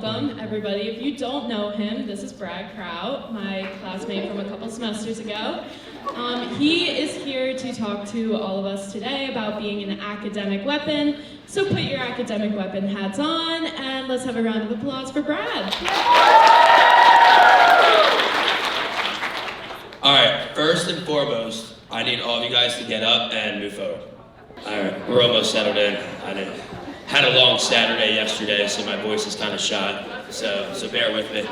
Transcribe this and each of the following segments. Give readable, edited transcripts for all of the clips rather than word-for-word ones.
welcome everybody. If you don't know him, this is Brad Kraut, my classmate from a couple semesters ago. He is here to talk to all of us today about being an academic weapon. So put your academic weapon hats on and let's have a round of applause for Brad. All right, first and foremost, I need all of you guys to get up and move forward. All right, we're almost settled in. Had a long Saturday yesterday, so my voice is kind of shot, so bear with me.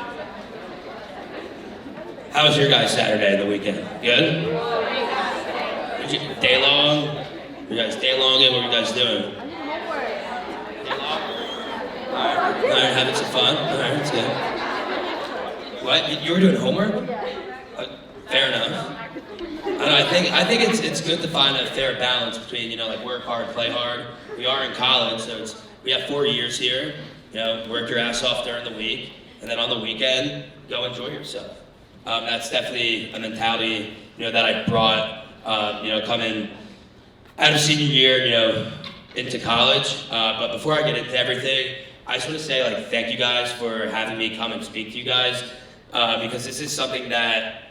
How was your guys' Saturday and the weekend? Good? Day long? You guys day long in? What were you guys doing? Day long? All right, having some fun? All right, that's good. What? You were doing homework? Fair enough. I think it's good to find a fair balance between, like work hard, play hard. We are in college, so we have 4 years here. Work your ass off during the week, and then on the weekend, go enjoy yourself. That's definitely a mentality, that I brought, coming out of senior year, into college. But before I get into everything, I just want to say, thank you guys for having me come and speak to you guys, because this is something that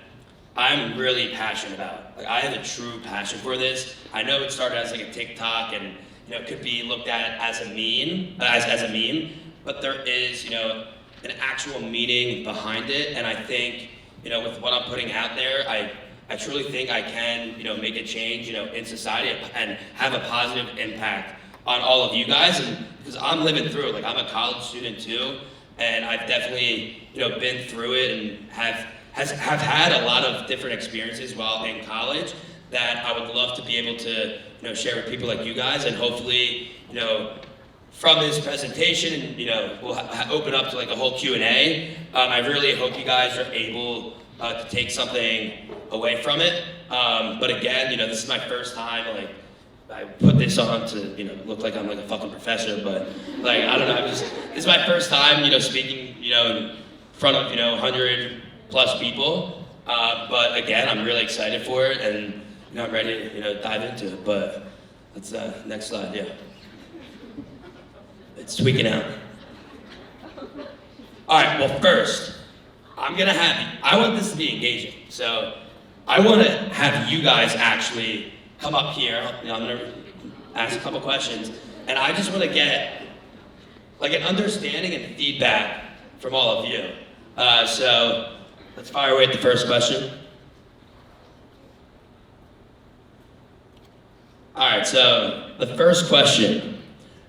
I'm really passionate about. I have a true passion for this. I know it started as a TikTok and could be looked at as a meme, but there is an actual meaning behind it. And I think with what I'm putting out there, I truly think I can make a change in society and have a positive impact on all of you guys. And because I'm living through it, I'm a college student too, and I've definitely been through it and have had a lot of different experiences while in college that I would love to be able to share with people like you guys, and hopefully from this presentation we'll open up to a whole Q&A. I really hope you guys are able to take something away from it, but again this is my first time. I put this on to look like I'm a fucking professor, but I don't know, this is my first time speaking in front of 100 plus people, but again, I'm really excited for it, and I'm ready to dive into it. But let's next slide. Yeah, it's tweaking out. All right. Well, first, I want this to be engaging, so I want to have you guys actually come up here. I'm gonna ask a couple questions, and I just want to get an understanding and feedback from all of you. So. Let's fire away at the first question. All right, so the first question,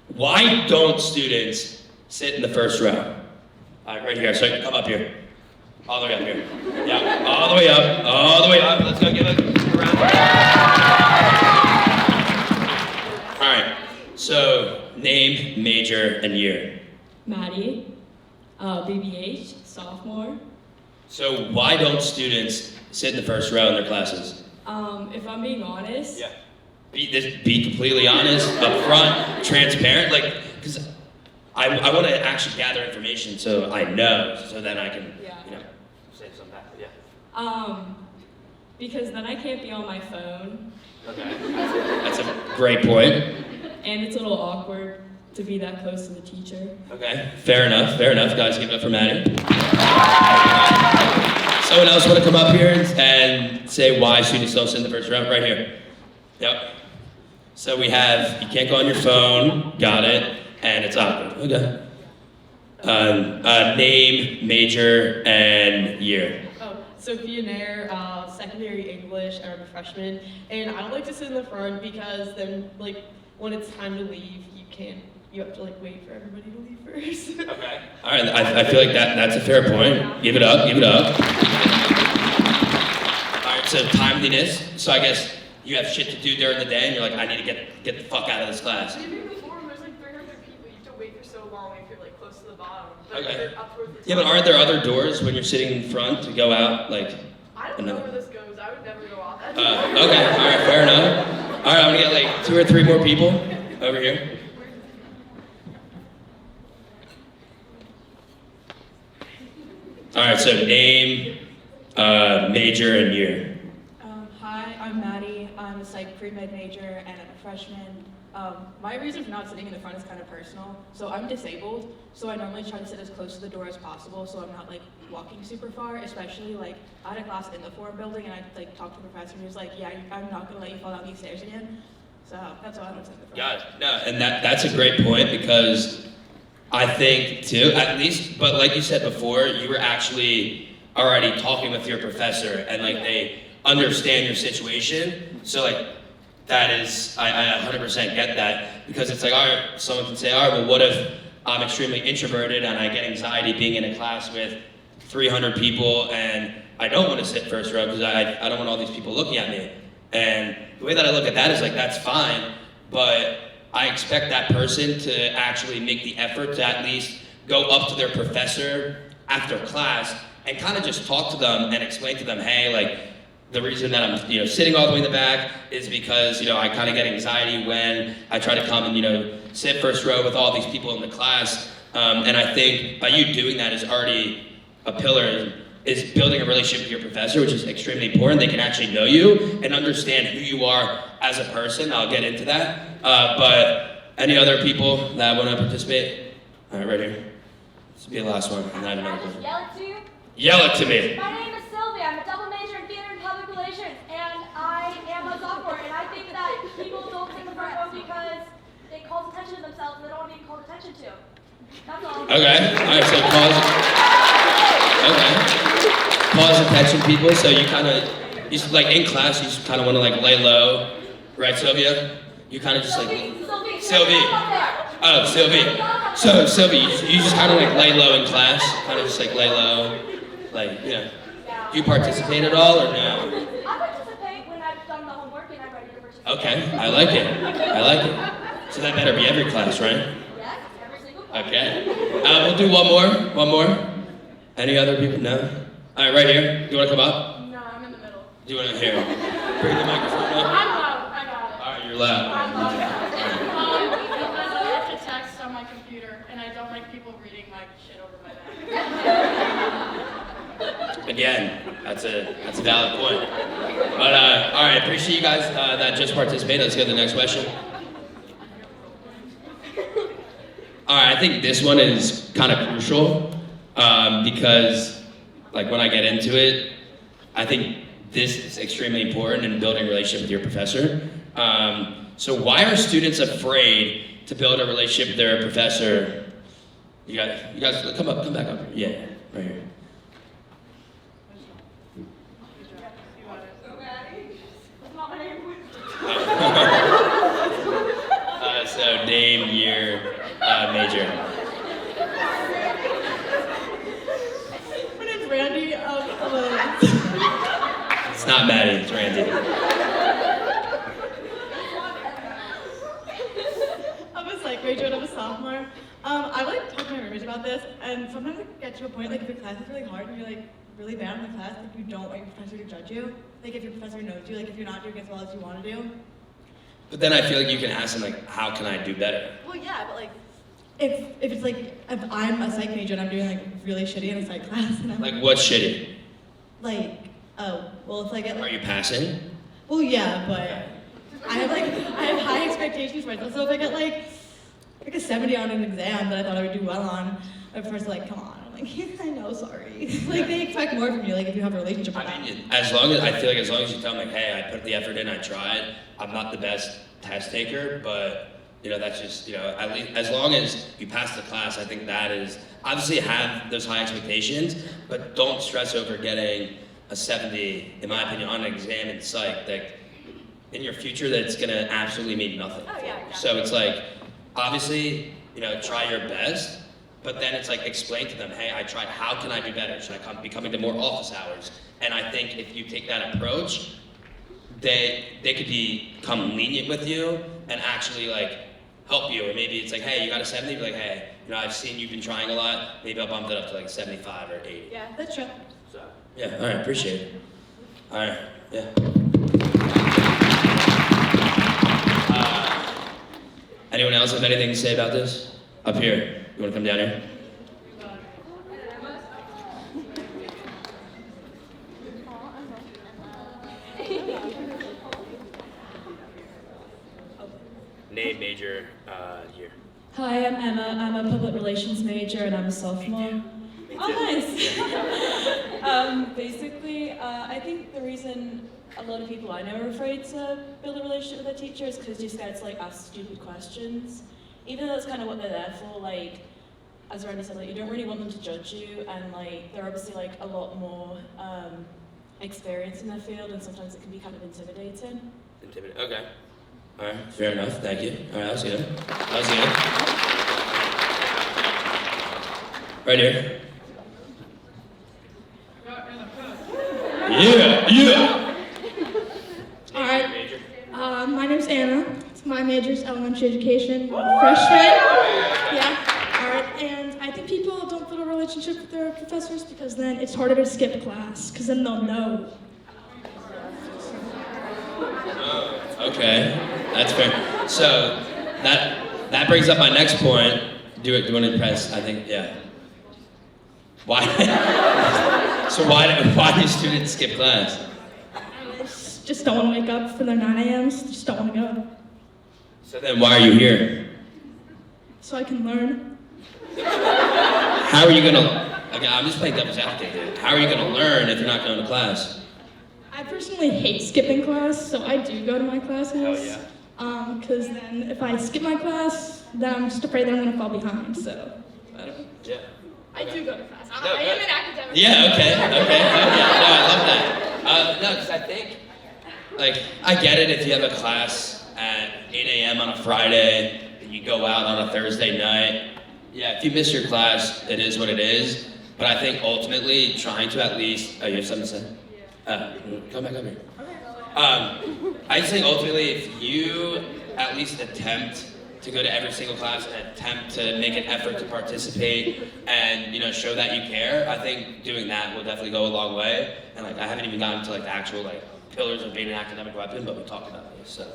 why don't students sit in the first row? All right, right here, so you can come up here. All the way up here. Yeah, all the way up. Let's go give a round. All right, so name, major, and year. Maddie, BBH, sophomore. So why don't students sit in the first row in their classes? If I'm being honest. Yeah. Be completely honest, upfront, transparent, because I want to actually gather information so I know, so then I can, say something back. Yeah. Because then I can't be on my phone. Okay. That's a great point. And it's a little awkward to be that close to the teacher. Okay, fair enough, guys, give it up for Maddie. Someone else want to come up here and say why students don't sit in the first row? Right here. Yep. So we have, you can't go on your phone, got it, and it's awkward. Okay. Name, major, and year. Sophia Nair, secondary English, I'm a freshman, and I don't like to sit in the front because then, when it's time to leave, you have to wait for everybody to leave first. Okay. All right, I feel like that's a fair point. Give it up. All right, so timeliness. So I guess you have shit to do during the day, and you're I need to get the fuck out of this class. Maybe before there's 300 people, you have to wait for so long if you're close to the bottom. Okay. Yeah, but aren't there other doors when you're sitting in front to go out? I don't know where this goes. I would never go out that door. Okay, all right, fair enough. All right, I'm gonna get 2 or 3 more people over here. All right, so name, major, and year. Hi, I'm Maddie. I'm a psych pre-med major and I'm a freshman. My reason for not sitting in the front is kind of personal. So I'm disabled, so I normally try to sit as close to the door as possible so I'm not like walking super far, especially like I had a class in the forum building and I like talked to the professor who was like, yeah, I'm not gonna let you fall down these stairs again. So that's why I don't sit in the front. Got it. No, and that's a great point because I think too, at least, but like you said before, you were actually already talking with your professor and like they understand your situation. So like that is, I 100% get that because it's like, all right, someone can say, all right, well, what if I'm extremely introverted and I get anxiety being in a class with 300 people and I don't want to sit first row because I don't want all these people looking at me. And the way that I look at that is like, that's fine, but I expect that person to actually make the effort to at least go up to their professor after class and kind of just talk to them and explain to them, hey, like, the reason that I'm, sitting all the way in the back is because, I kind of get anxiety when I try to come and, sit first row with all these people in the class. And I think by you doing that is already a pillar, is building a relationship with your professor, which is extremely important. They can actually know you and understand who you are as a person. I'll get into that. But any other people that want to participate? All right, right here. This will be the last one. And then I have another question. Yell it to you? Yell it to me. My name is Sylvia. I'm a double major in theater and public relations, and I am a sophomore. And I think that people don't sit in the front row because it calls attention to themselves and they don't want to be called attention to. That's all. Okay. All right. So pause. Okay. Pause attention, people. So you kind of, like in class, you just kind of want to like lay low, right, Sylvia? You kind of just like. Sylvie. Oh, Sylvie. So Sylvie, you just kind of like lay low in class, kind of just like lay low, like Do you participate at all or no? I participate when I've done the homework and I'm ready to participate. Okay, I like it. So that better be every class, right? Yes, every single class. Okay. We'll do one more. Any other people? No? All right, right here. Do you want to come up? No, I'm in the middle. Do you want to hear? Bring the microphone up. I'm loud. I got it. All right, you're loud. I'm loud. Because I have to text on my computer, and I don't like people reading my shit over my back. Again, that's a valid point. But all right, appreciate you guys that just participated. Let's get to the next question. All right, I think this one is kind of crucial because, like, when I get into it, I think this is extremely important in building a relationship with your professor. So why are students afraid to build a relationship with their professor? You guys, come back up. Yeah, right here. So name, year, major. My name's Randy. It's not Maddie, it's Randy. I'm a psych major and I'm a sophomore. I like talk to my roommates about this, and sometimes it gets to a point like if your class is really hard and you're like really bad in the class, like you don't want your professor to judge you. Like if your professor knows you, like if you're not doing as well as you want to do. But then I feel like you can ask them like, how can I do better? Well, yeah, but like if it's like if I'm a psych major and I'm doing like really shitty in a psych class, and I'm Like what's shitty? like, oh, well if I get Are like, you passing? well yeah, but I have high expectations for myself. So if I get like a 70 on an exam that I thought I would do well on, my professor's like, come on. I'm like, I know, sorry. Like they expect more from you, like if you have a relationship with them. I mean, as long as you tell them like, hey, I put the effort in, I tried. I'm not the best test taker, but that's just at least as long as you pass the class, I think that is obviously have those high expectations, but don't stress over getting a 70, in my opinion, on an exam in psych. Like in your future, that's gonna absolutely mean nothing. Oh, yeah, exactly. So it's like, obviously, try your best. But then it's like, explain to them, hey, I tried, how can I do better? Should I be coming to more office hours? And I think if you take that approach, they could become lenient with you and actually like help you. Or maybe it's like, hey, you got a 70? Be like, hey, I've seen you've been trying a lot. Maybe I'll bump it up to like 75 or 80. Yeah, that's true. So, yeah, all right, appreciate it. All right, yeah. Anyone else have anything to say about this? Up here. You want to come down here? name, major, year. Hi, I'm Emma. I'm a public relations major and I'm a sophomore. Me Oh, too. nice. Basically, I think the reason a lot of people I know are afraid to build a relationship with their teacher is because you're scared to like ask stupid questions. Even though that's kind of what they're there for, like, as Randy said, like, you don't really want them to judge you, and like, they're obviously like a lot more experienced in their field, and sometimes it can be kind of intimidating. Okay. All right, fair enough, thank you. All right, that was good. That was good. Right here. Yeah. Alright, Major. my name's Anna. My major is elementary education, freshman. Yeah, alright, and I think people don't build a relationship with their professors because then it's harder to skip class, because then they'll know. Okay, that's fair. So that brings up my next point. Do you want to press? I think, yeah. Why? So why do students skip class? They just don't want to wake up for their 9 a.m.s, they just don't want to go. So then why are you here? So I can learn. How are you gonna? Okay, I'm just playing devil's advocate here. How are you gonna learn if you're not going to class? I personally hate skipping class, so I do go to my classes. Hell yeah. Because then if I skip my class, then I'm just afraid that I'm going to fall behind, so I don't. Yeah. I do go to class. No, I good. am an academic. Yeah, okay. Oh, yeah, no, I love that. No, because I think, like, I get it if you have a class at 8 a.m. on a Friday and you go out on a Thursday night. Yeah, if you miss your class, it is what it is. But I think ultimately trying to at least, oh, you have something to say? Come back up here. I just think ultimately if you at least attempt to go to every single class and attempt to make an effort to participate and, you know, show that you care, I think doing that will definitely go a long way. And like, I haven't even gotten to like the actual like pillars of being an academic weapon, but we talked about this, so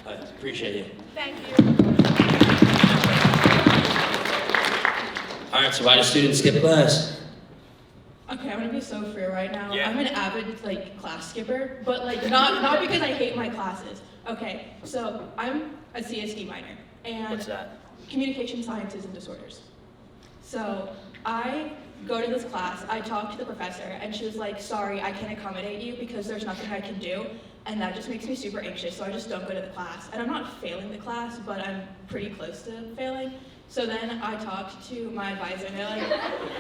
I appreciate you. Thank you. All right, so why do students skip class? Okay, I'm gonna be so free right now. Yeah. I'm an avid like class skipper, but like not because I hate my classes. Okay, so I'm a CSD minor and What's that? Communication Sciences and Disorders. So I go to this class, I talk to the professor, and she was like, sorry, I can't accommodate you because there's nothing I can do, and that just makes me super anxious, so I just don't go to the class. And I'm not failing the class, but I'm pretty close to failing. So then I talked to my advisor,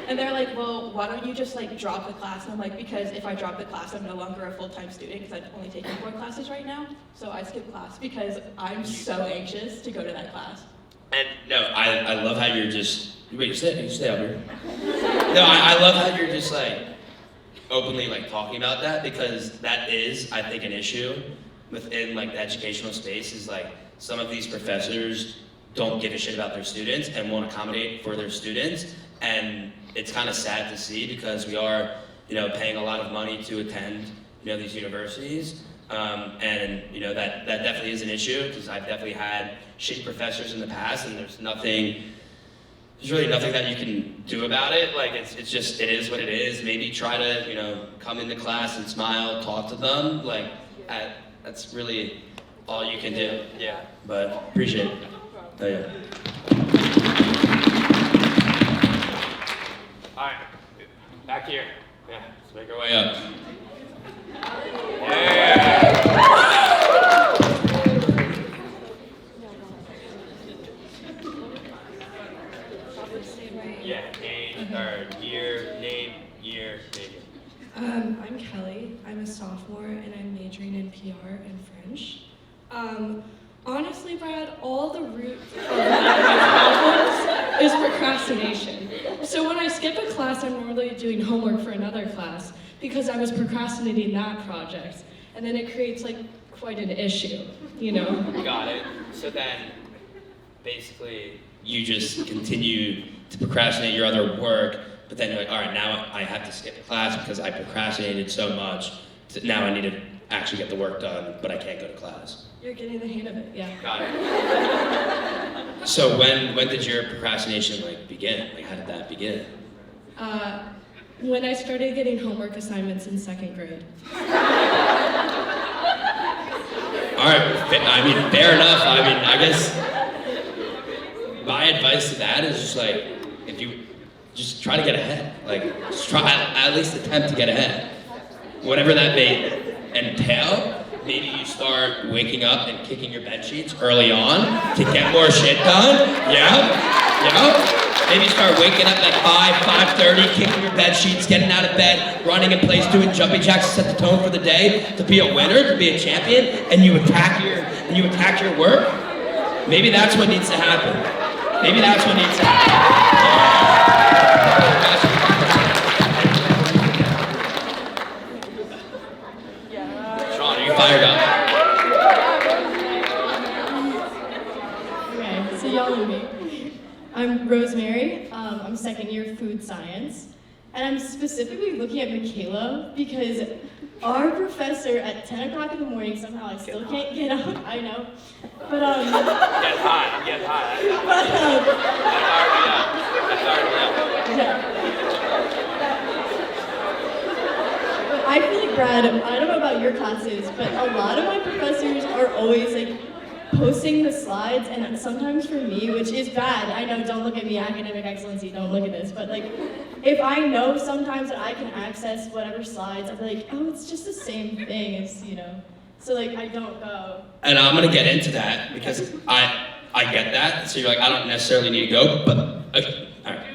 and they're like, well, why don't you just like drop the class? And I'm like, because if I drop the class, I'm no longer a full-time student because I'm only taking 4 classes right now. So I skipped class because I'm so anxious to go to that class. And no, I love how you're just, wait, you stay up here. No, I love how you're just like openly like talking about that, because that is, I think, an issue within like the educational space is like some of these professors don't give a shit about their students and won't accommodate for their students. And it's kind of sad to see because we are, you know, paying a lot of money to attend, you know, these universities. And, you know, that definitely is an issue because I've definitely had shitty professors in the past and there's really nothing that you can do about it. Like, it's just, it is what it is. Maybe try to, you know, come into class and smile, talk to them. Like, that's really all you can do. Yeah, but appreciate it. Oh, yeah. All right, back here. Yeah, let's make our way up. Yeah. Yeah, name, year, major. I'm Kelly. I'm a sophomore and I'm majoring in PR and French. Honestly, Brad, all the root of my problems is procrastination. So when I skip a class, I'm normally doing homework for another class because I was procrastinating that project. And then it creates like quite an issue, you know? Got it. So then, basically, you just continue to procrastinate your other work, but then you're like, all right, now I have to skip class because I procrastinated so much. Now I need to actually get the work done, but I can't go to class. You're getting the hang of it, yeah. Got it. So when did your procrastination like begin? Like, how did that begin? When I started getting homework assignments in 2nd grade. All right, I mean, fair enough. I mean, I guess my advice to that is just like, if you just try to get ahead. Like, just try, at least attempt to get ahead. Whatever that may entail, maybe you start waking up and kicking your bed sheets early on to get more shit done. Yeah. Maybe you start waking up at 5:30, kicking your bed sheets, getting out of bed, running in place, doing jumping jacks to set the tone for the day, to be a winner, to be a champion, and you attack your work. Maybe that's what needs to happen. Maybe that's what needs to happen. Sean, are you fired up? Okay, so y'all know me. I'm Rosemary. I'm second year food science. And I'm specifically looking at Michaela because our professor at 10 o'clock in the morning, somehow I still can't get up, I know. But Get high. But I feel like, Brad, I don't know about your classes, but a lot of my professors are always like posting the slides, and sometimes for me, which is bad, I know, don't look at me, academic excellency, don't look at this, but like, if I know sometimes that I can access whatever slides, I'll be like, oh, it's just the same thing as, so like, I don't go. And I'm gonna get into that because I get that. So you're like, I don't necessarily need to go, but all right.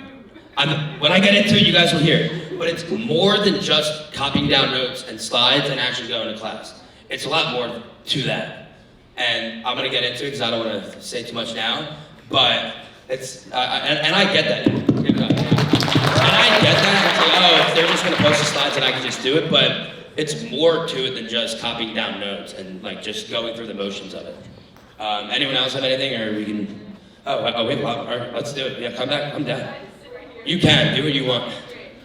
When I get into it, you guys will hear. But it's more than just copying down notes and slides and actually going to class. It's a lot more to that. And I'm gonna get into it because I don't want to say too much now. But it's and I get that. And I get that. It's like, oh, if they're just gonna post the slides, then I can just do it. But it's more to it than just copying down notes and like just going through the motions of it. Anyone else have anything, or we can? Oh, we have a lot. All right, let's do it. Yeah, come back, come down. You can do what you want.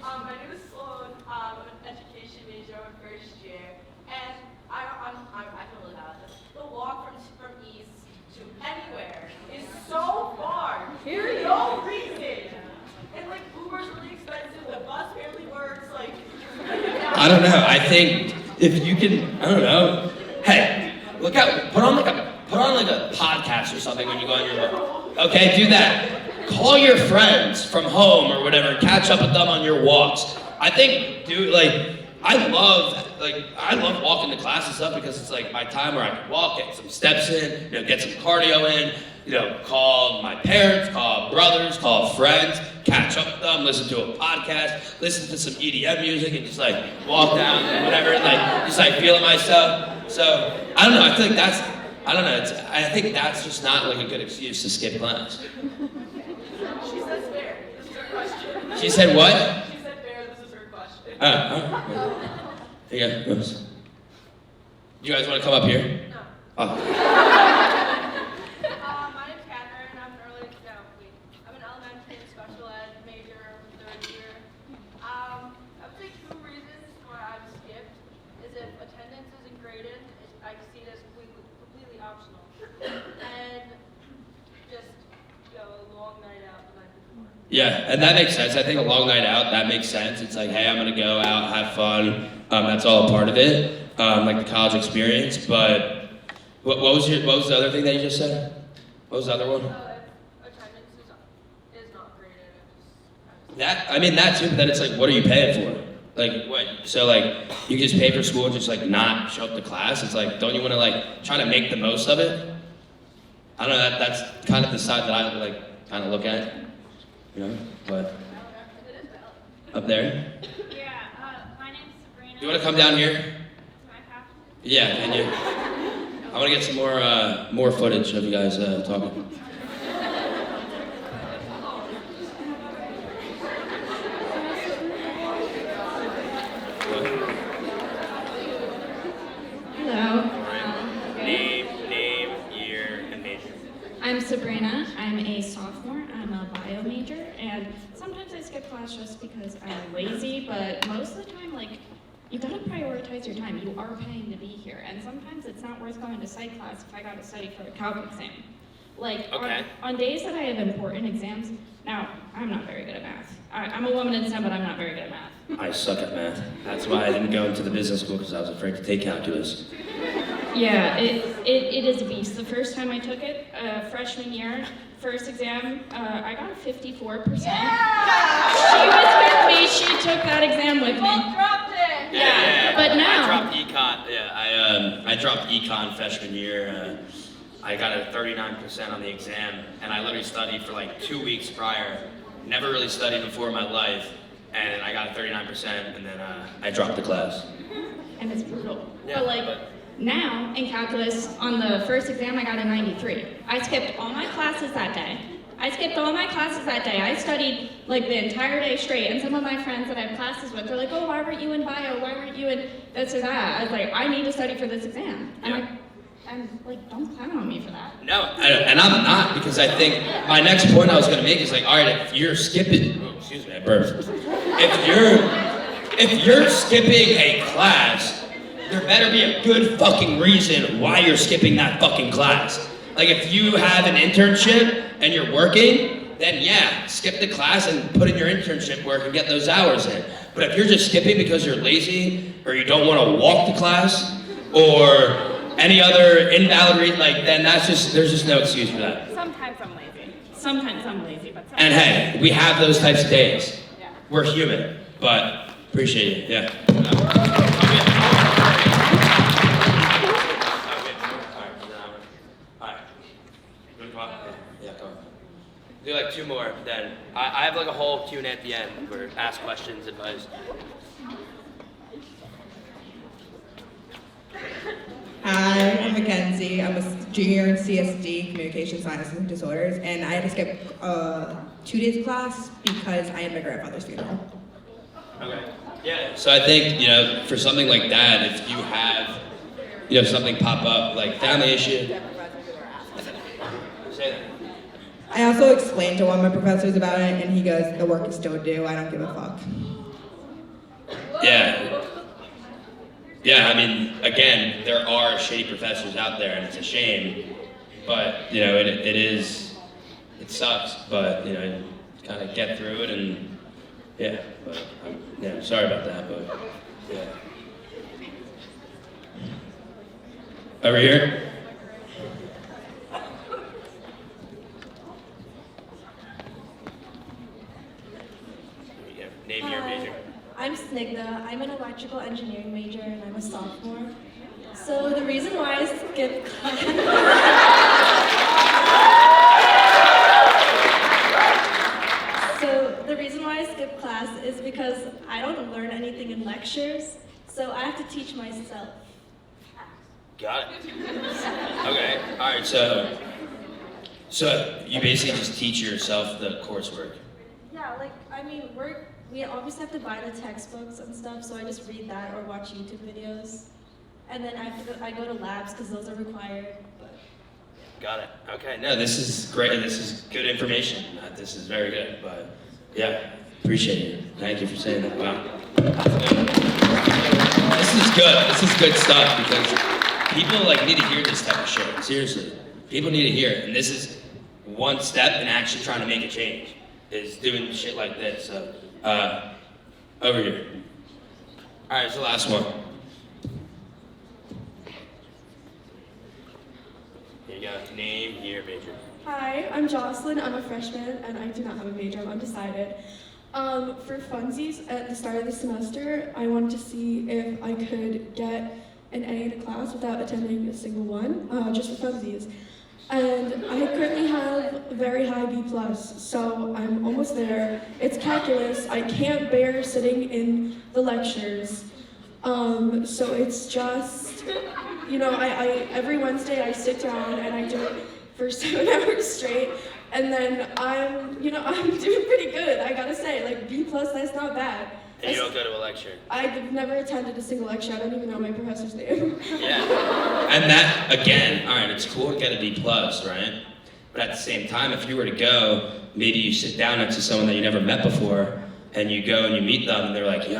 My name is Sloan. I'm an education major in first year, and I don't really have this. The walk from east to anywhere is so far. There's no reason. And like Uber's really expensive. The bus barely works. Like. I don't know. I think if you can, I don't know. Hey, look out! Put on like a podcast or something when you go on your walk. Okay, do that. Call your friends from home or whatever. Catch up with them on your walks. I think, I love walking to class and stuff because it's like my time where I can walk, get some steps in, get some cardio in, call my parents, call brothers, call friends, catch up with them, listen to a podcast, listen to some EDM music, and just like walk down and whatever, just feeling myself. So I don't know. I feel like I think that's just not like a good excuse to skip class. She says fair. This is her question. She said what? She said fair. This is her question. Yeah. You guys want to come up here? No. Oh. My name's Catherine, and I'm an I'm an elementary and special ed major third year. I would say two reasons why I've skipped is if attendance isn't graded, I see it as completely optional. And just a long night out the night before. Yeah, and that makes sense. I think a long night out, that makes sense. It's like, hey, I'm gonna go out, have fun. That's all a part of it, like the college experience. But what was the other thing that you just said? What was the other one? Attendance is not graded. That too. But then it's like, what are you paying for? Like what? So like, you just pay for school and just like not show up to class. It's like, don't you want to like try to make the most of it? I don't know. That's kind of the side that I like kind of look at. But up there. Yeah, my name's Sabrina. You want to come down here? Yeah, and you. I want to get some more footage of you guys talking. Hello. Name, year, and major. I'm Sabrina. I'm a sophomore. I'm a bio major, and sometimes I skip class just because I'm lazy, but most of the time, you gotta prioritize your time. You are paying to be here, and sometimes it's not worth going to psych class if I gotta study for a calc exam. On days that I have important exams, now, I'm not very good at math. I'm a woman in STEM, but I'm not very good at math. I suck at math. That's why I didn't go into the business school, because I was afraid to take calculus. Yeah, it is a beast. The first time I took it, freshman year, first exam, I got a 54%. She was with me, she took that exam with me. Both dropped it. Yeah, but now. I dropped econ. Yeah, I dropped econ freshman year. I got a 39% on the exam, and I literally studied for like 2 weeks prior. Never really studied before in my life, and I got a 39%, and then I dropped the class. And it's brutal. Yeah, but like now in calculus, on the first exam I got a 93. I skipped all my classes that day. I studied like the entire day straight, and some of my friends that I have classes with, they're like, oh, why weren't you in bio? Why weren't you in this or that? I was like, I need to study for this exam. And I'm like, don't clown on me for that. No, and I'm not, because I think my next point I was gonna make is like, all right, if you're skipping, excuse me, I burped. If you're skipping a class, there better be a good fucking reason why you're skipping that fucking class. Like if you have an internship and you're working, then yeah, skip the class and put in your internship work and get those hours in. But if you're just skipping because you're lazy, or you don't want to walk to class, or any other invalid reason, like, then there's just no excuse for that. Sometimes I'm lazy, but And hey, we have those types of days. Yeah. We're human, but appreciate it, yeah. Yeah, go on. Do like 2 more, then I have like a whole Q&A at the end where ask questions, advice. Hi, I'm Mackenzie. I'm a junior in CSD, Communication Science and Disorders, and I had to skip 2 days of class because I had my grandfather's funeral. Okay. Yeah. So I think, for something like that, if you have, something pop up, like family issue. Say that. I also explained to one of my professors about it, and he goes, the work is still due, I don't give a fuck. Yeah. Yeah, I mean, again, there are shitty professors out there, and it's a shame, but, it sucks, but, kind of get through it, and, yeah, but, sorry about that, but, yeah. Over here? Name your major. I'm Snigdha. I'm an electrical engineering major and I'm a sophomore. So the reason why I skipped class is because I don't learn anything in lectures, so I have to teach myself. Got it. Okay. All right. So you basically just teach yourself the coursework. Yeah, we obviously have to buy the textbooks and stuff, so I just read that or watch YouTube videos. And then I go to labs because those are required. But. Got it. Okay. No, this is great. This is good information. This is very good. But yeah, appreciate it. Thank you for saying that. Wow. This is good. This is good stuff because people need to hear this type of shit. Seriously, people need to hear it. And this is one step in actually trying to make a change. Is doing shit like this. So, over here. All right, it's the last one. Here you go. Name your major. Hi, I'm Jocelyn. I'm a freshman, and I do not have a major. I'm undecided. For funsies, at the start of the semester, I wanted to see if I could get an A in a class without attending a single one, just for funsies. And I currently have a very high B+, so I'm almost there. It's calculus. I can't bear sitting in the lectures. So it's just, I every Wednesday I sit down and I do it for 7 hours straight. And then I'm doing pretty good, I gotta say. B+, that's not bad. And you don't go to a lecture? I've never attended a single lecture. I don't even know my professor's name. Yeah. And that, again, all right, it's cool to get a B+, right? But at the same time, if you were to go, maybe you sit down next to someone that you never met before, and you go and you meet them, and they're like,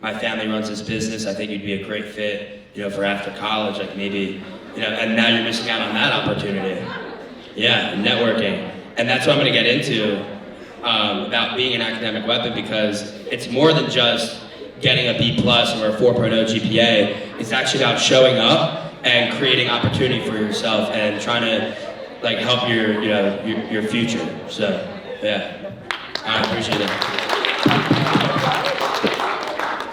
my family runs this business, I think you'd be a great fit, for after college, maybe, and now you're missing out on that opportunity. Yeah, networking. And that's what I'm gonna get into about being an academic weapon, because it's more than just getting a B+ or a 4.0 GPA. It's actually about showing up and creating opportunity for yourself and trying to like help your future. So yeah, I appreciate it.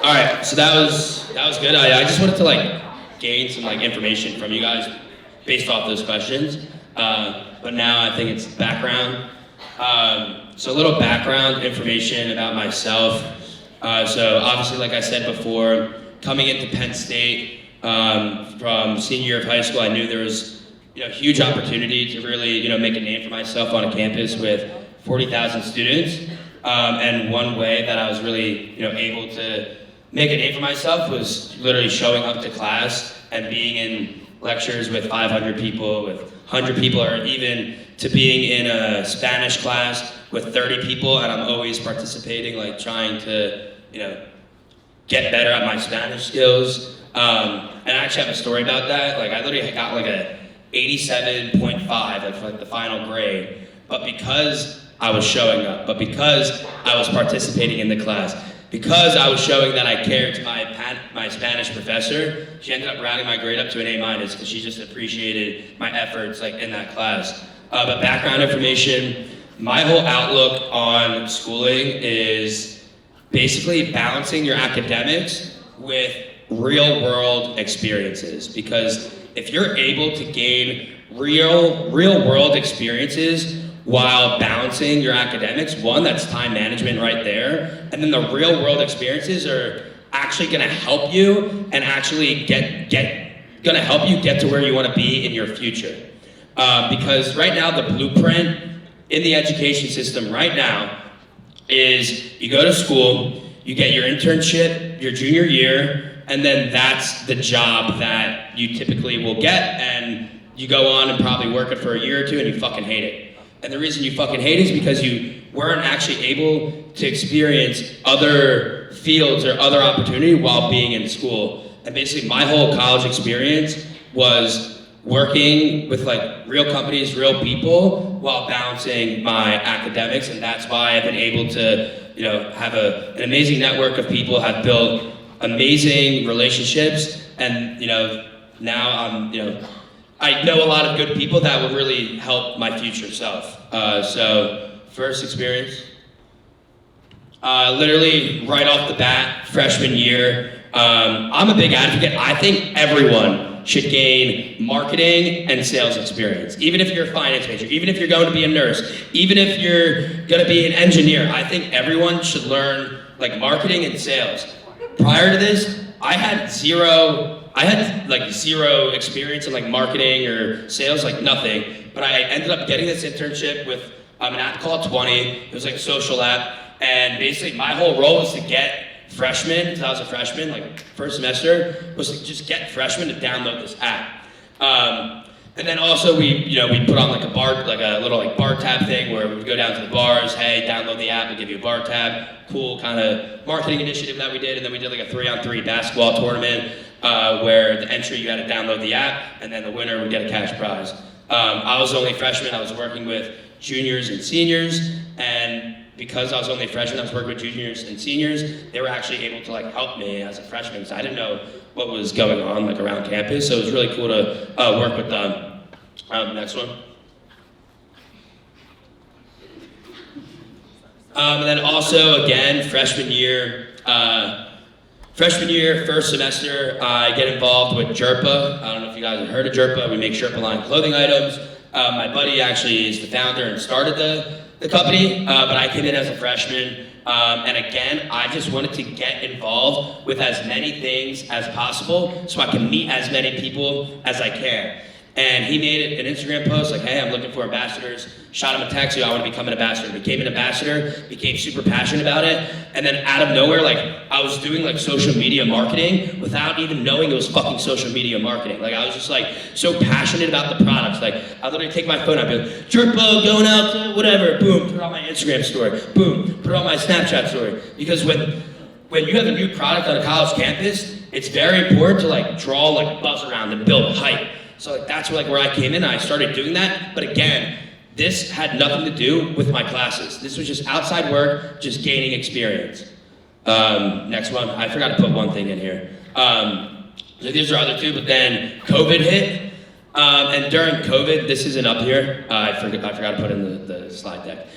All right, so that was good. I just wanted to like gain some like information from you guys based off those questions. But now I think it's background. So a little background information about myself. So obviously, like I said before, coming into Penn State from senior year of high school, I knew there was huge opportunity to really make a name for myself on a campus with 40,000 students. And one way that I was really able to make a name for myself was literally showing up to class and being in lectures with 500 people, with 100 people, or even to being in a Spanish class with 30 people, and I'm always participating, like trying to, get better at my Spanish skills. And I actually have a story about that. Like I literally got like a 87.5, like for like the final grade, but because I was showing up, but because I was participating in the class, because I was showing that I cared to my Spanish professor, she ended up rounding my grade up to an A- because she just appreciated my efforts like in that class. But background information, my whole outlook on schooling is basically balancing your academics with real world experiences. Because if you're able to gain real world experiences while balancing your academics, one, that's time management right there, and then the real world experiences are actually gonna help you and actually gonna help you get to where you wanna be in your future. Because right now, the blueprint in the education system right now is you go to school, you get your internship your junior year, and then that's the job that you typically will get, and you go on and probably work it for a year or two and you fucking hate it. And the reason you fucking hate it is because you weren't actually able to experience other fields or other opportunity while being in school. And basically my whole college experience was working with like real companies, real people, while balancing my academics. And that's why I've been able to, have an amazing network of people, have built amazing relationships. And, now I'm, I know a lot of good people that will really help my future self. So first experience, literally right off the bat, freshman year, I'm a big advocate. I think everyone should gain marketing and sales experience. Even if you're a finance major, even if you're going to be a nurse, even if you're gonna be an engineer, I think everyone should learn like marketing and sales. Prior to this, I had zero experience in like marketing or sales, like nothing. But I ended up getting this internship with an app called 20. It was like a social app. And basically my whole role was to get freshmen, because I was a freshman, like first semester, was to just get freshmen to download this app. And then also we put on like a little like bar tab thing where we would go down to the bars, hey, download the app, we'll give you a bar tab. Cool kind of marketing initiative that we did. And then we did like a 3-on-3 basketball tournament where the entry you had to download the app and then the winner would get a cash prize. I was only a freshman, I was working with juniors and seniors, and because I was only a freshman, I was working with juniors and seniors, they were actually able to like help me as a freshman because I didn't know what was going on like around campus, so it was really cool to work with them. Next one. And then also again, freshman year, first semester, I get involved with Jerpa. I don't know if you guys have heard of Jerpa. We make Sherpa line clothing items. My buddy actually is the founder and started the company, but I came in as a freshman. And again, I just wanted to get involved with as many things as possible so I can meet as many people as I can. And he made an Instagram post like, hey, I'm looking for ambassadors. Shot him a text, I want to become an ambassador. Became an ambassador, became super passionate about it. And then out of nowhere, like I was doing like social media marketing without even knowing it was fucking social media marketing. Like I was just like so passionate about the products. Like I'd literally take my phone, I'd be like, Jerpo, going out to whatever, boom, put it on my Instagram story, boom, put it on my Snapchat story. Because when you have a new product on a college campus, it's very important to like draw like buzz around and build hype. So like, that's where I came in and I started doing that. But again, this had nothing to do with my classes. This was just outside work, just gaining experience. Next one, I forgot to put one thing in here. So these are other two, but then COVID hit. And during COVID, this isn't up here. I forgot to put in the slide deck.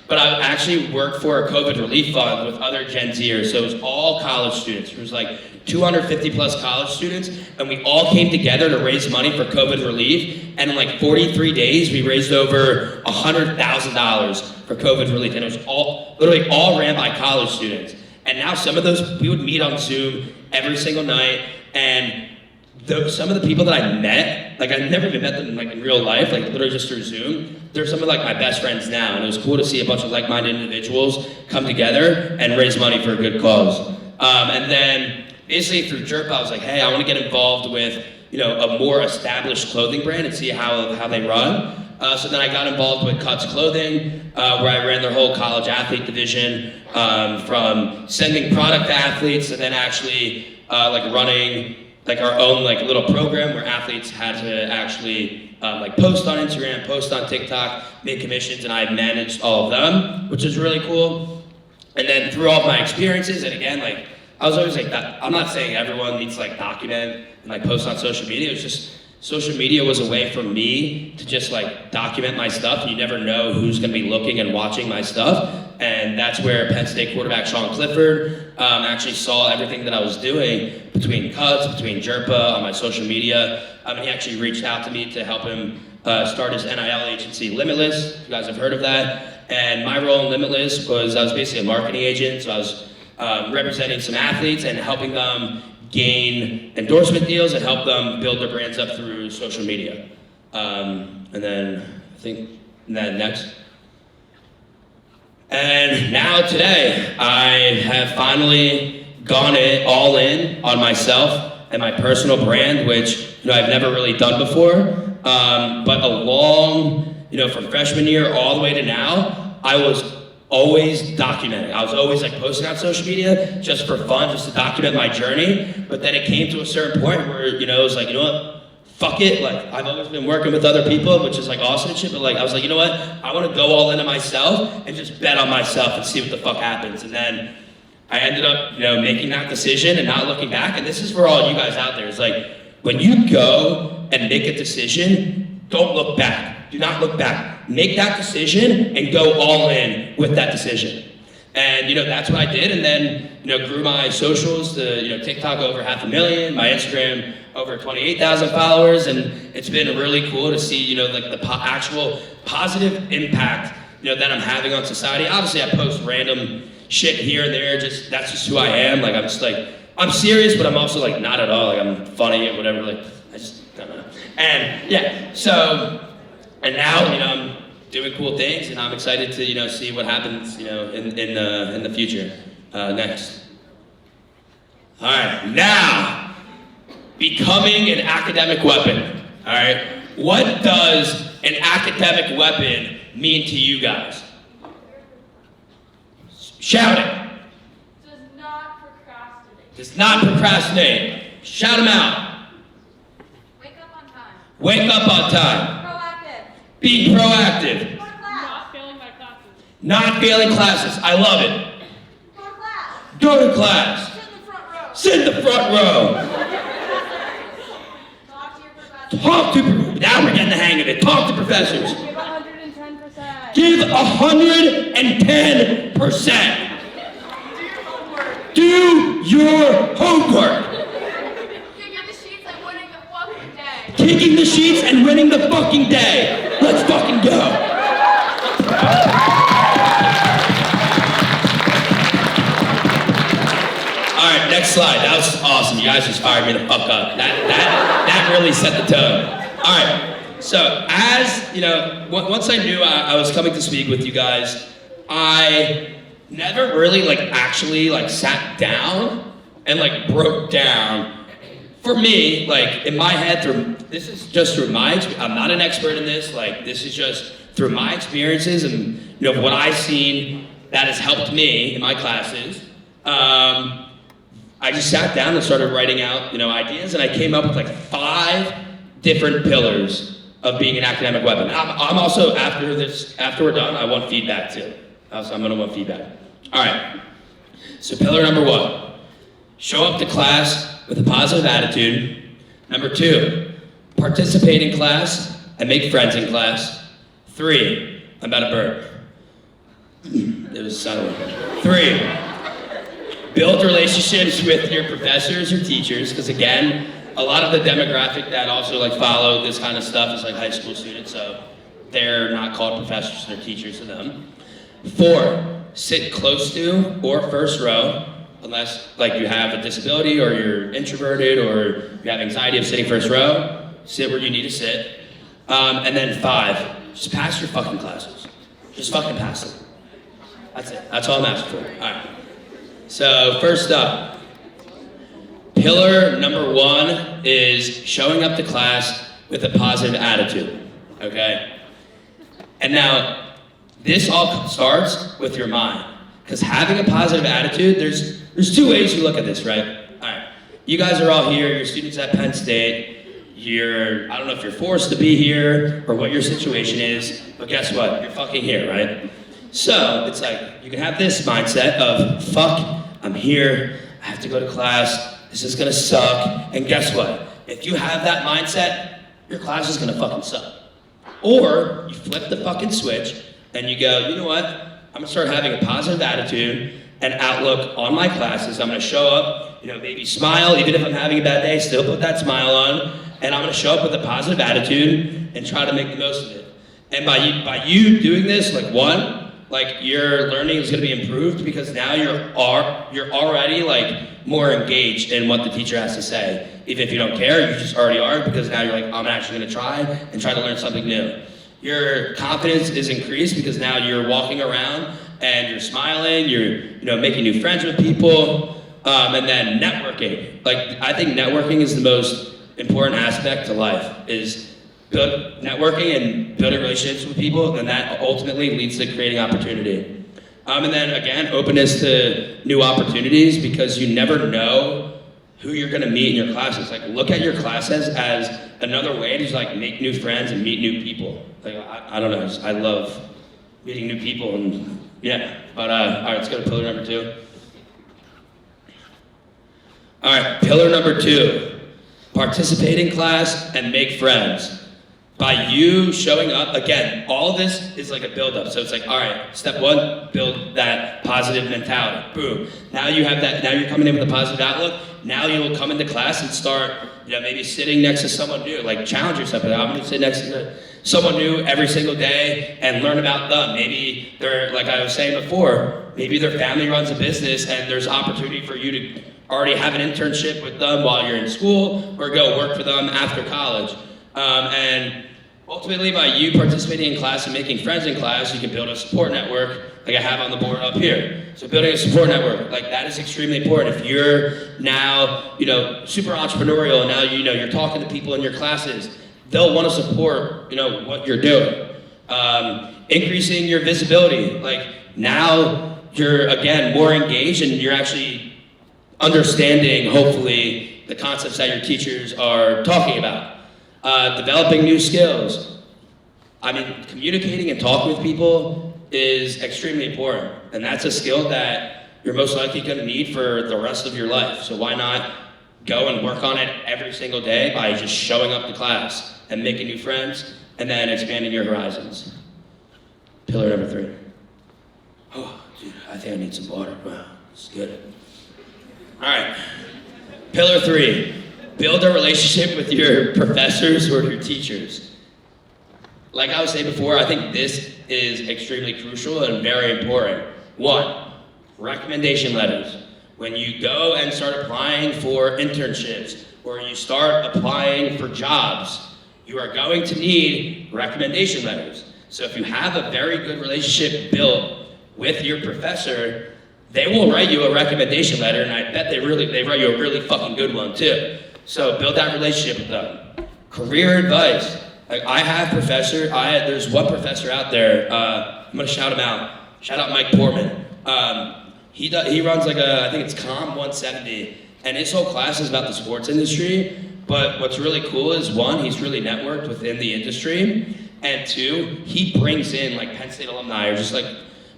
But I actually worked for a COVID relief fund with other Gen Zers. So it was all college students. It was like 250 plus college students. And we all came together to raise money for COVID relief. And in like 43 days, we raised over $100,000 for COVID relief. And it was literally all ran by college students. And now some of those, we would meet on Zoom every single night. And some of the people that I met, like I never even met them like in real life, like literally just through Zoom, they're some of like my best friends now, and it was cool to see a bunch of like-minded individuals come together and raise money for a good cause. And then basically through JERPA, I was like, hey, I want to get involved with a more established clothing brand and see how they run. So then I got involved with Cuts Clothing, where I ran their whole college athlete division, from sending product to athletes and then actually like running like our own like little program where athletes had to actually like post on Instagram, post on TikTok, make commissions, and I managed all of them, which is really cool. And then through all of my experiences, and again, like I was always like that. I'm not saying everyone needs to like document and like post on social media. It was just social media was a way for me to just like document my stuff. You never know who's going to be looking and watching my stuff. And that's where Penn State quarterback Sean Clifford actually saw everything that I was doing between cuts, between JERPA, on my social media. And he actually reached out to me to help him start his NIL agency, Limitless. You guys have heard of that. And my role in Limitless was I was basically a marketing agent. So I was representing some athletes and helping them gain endorsement deals and help them build their brands up through social media. And then I think next. And now today, I have finally gone all in on myself and my personal brand, which I've never really done before. But along, from freshman year all the way to now, I was always documenting. I was always like posting on social media just for fun, just to document my journey. But then it came to a certain point where, it was like, what? Fuck it, like I've always been working with other people, which is like awesome and shit, but like I was like, what? I want to go all into myself and just bet on myself and see what the fuck happens. And then I ended up, making that decision and not looking back. And this is for all you guys out there. It's like, when you go and make a decision, don't look back. Do not look back. Make that decision and go all in with that decision. And that's what I did. And then grew my socials to TikTok over 500,000, my Instagram over 28,000 followers, and it's been really cool to see like the actual positive impact that I'm having on society. Obviously, I post random shit here and there. That's just who I am. Like I'm serious, but I'm also like not at all. Like I'm funny or whatever. Like I just don't know. And yeah, so and now I'm doing cool things, and I'm excited to see what happens in the future. Next. All right, now becoming an academic weapon. All right, what does an academic weapon mean to you guys? Shout it. Does not procrastinate. Does not procrastinate. Shout them out. Wake up on time. Wake up on time. Proactive. Be proactive. Go to class. Not failing my classes. Not failing classes. I love it. Go to class. Go to class. Sit in the front row. Sit in the front row. Talk to your professor. Talk to, now we're getting the hang of it. Talk to professors. Give 110%. Give 110%. Do your homework. Kicking the sheets and winning the fucking day. Kicking the sheets and winning the fucking day. Let's fucking go. All right, next slide. That was awesome. You guys just fired me the fuck up. That really set the tone. All right. So as once I knew I was coming to speak with you guys, I never really actually sat down and broke down. For me, in my head, this is just through my experience. I'm not an expert in this. This is just through my experiences and what I've seen that has helped me in my classes. I just sat down and started writing out ideas, and I came up with 5 different pillars of being an academic weapon. I'm also, after we're done, I want feedback too. I'm gonna want feedback. All right, so pillar number 1, show up to class with a positive attitude. Number 2, participate in class and make friends in class. 3, I'm about to burp. It was subtle. 3, build relationships with your professors or teachers, because again, a lot of the demographic that also like follow this kind of stuff is like high school students, so they're not called professors, they're teachers to them. 4, sit close to or first row, unless like you have a disability or you're introverted or you have anxiety of sitting first row, sit where you need to sit. And then 5, just pass your fucking classes. Just fucking pass them. That's it. That's all I'm asking for. All right. So first up, pillar number 1 is showing up to class with a positive attitude, okay? And now, this all starts with your mind. Because having a positive attitude, there's 2 ways you look at this, right? All right. You guys are all here, you're students at Penn State. I don't know if you're forced to be here or what your situation is, but guess what? You're fucking here, right? So, it's like, you can have this mindset of, fuck, I'm here, I have to go to class, this is gonna suck, and guess what? If you have that mindset, your class is gonna fucking suck. Or, you flip the fucking switch, and you go, you know what? I'm gonna start having a positive attitude and outlook on my classes. I'm gonna show up, maybe smile, even if I'm having a bad day, still put that smile on, and I'm gonna show up with a positive attitude and try to make the most of it. And by you doing this, like 1, your learning is gonna be improved because now you're already more engaged in what the teacher has to say. Even if you don't care, you just already are, because now you're like, I'm actually gonna try to learn something new. Your confidence is increased because now you're walking around and you're smiling, you're making new friends with people, and then networking. I think networking is the most important aspect to life, is networking and building relationships with people, and that ultimately leads to creating opportunity. And then again, openness to new opportunities, because you never know who you're gonna meet in your classes. Look at your classes as another way to make new friends and meet new people. I don't know, I love meeting new people, and yeah. But all right, let's go to pillar number 2. All right, pillar number 2, participate in class and make friends. By you showing up, again, all of this is like a build-up. So it's all right, step 1, build that positive mentality. Boom. Now you have that, now you're coming in with a positive outlook. Now you'll come into class and start, maybe sitting next to someone new. Challenge yourself. I'm gonna sit next to someone new every single day and learn about them. Maybe they're, like I was saying before, maybe their family runs a business and there's opportunity for you to already have an internship with them while you're in school, or go work for them after college. And ultimately, by you participating in class and making friends in class, you can build a support network like I have on the board up here. So building a support network, that is extremely important. If you're now, super entrepreneurial, and now, you're talking to people in your classes, they'll want to support, what you're doing. Increasing your visibility, now you're, again, more engaged, and you're actually understanding, hopefully, the concepts that your teachers are talking about. Developing new skills. Communicating and talking with people is extremely important, and that's a skill that you're most likely going to need for the rest of your life. So why not go and work on it every single day by just showing up to class and making new friends, and then expanding your horizons. Pillar number 3. Oh, dude, I think I need some water. Wow, it's good. All right, pillar 3. Build a relationship with your professors or your teachers. Like I was saying before, I think this is extremely crucial and very important. 1, recommendation letters. When you go and start applying for internships, or you start applying for jobs, you are going to need recommendation letters. So if you have a very good relationship built with your professor, they will write you a recommendation letter, and I bet they write you a really fucking good one too. So build that relationship with them. Career advice. There's one professor out there, I'm gonna shout him out. Shout out Mike Portman. He runs I think it's Com 170, and his whole class is about the sports industry. But what's really cool is 1, he's really networked within the industry, and 2, he brings in Penn State alumni, or just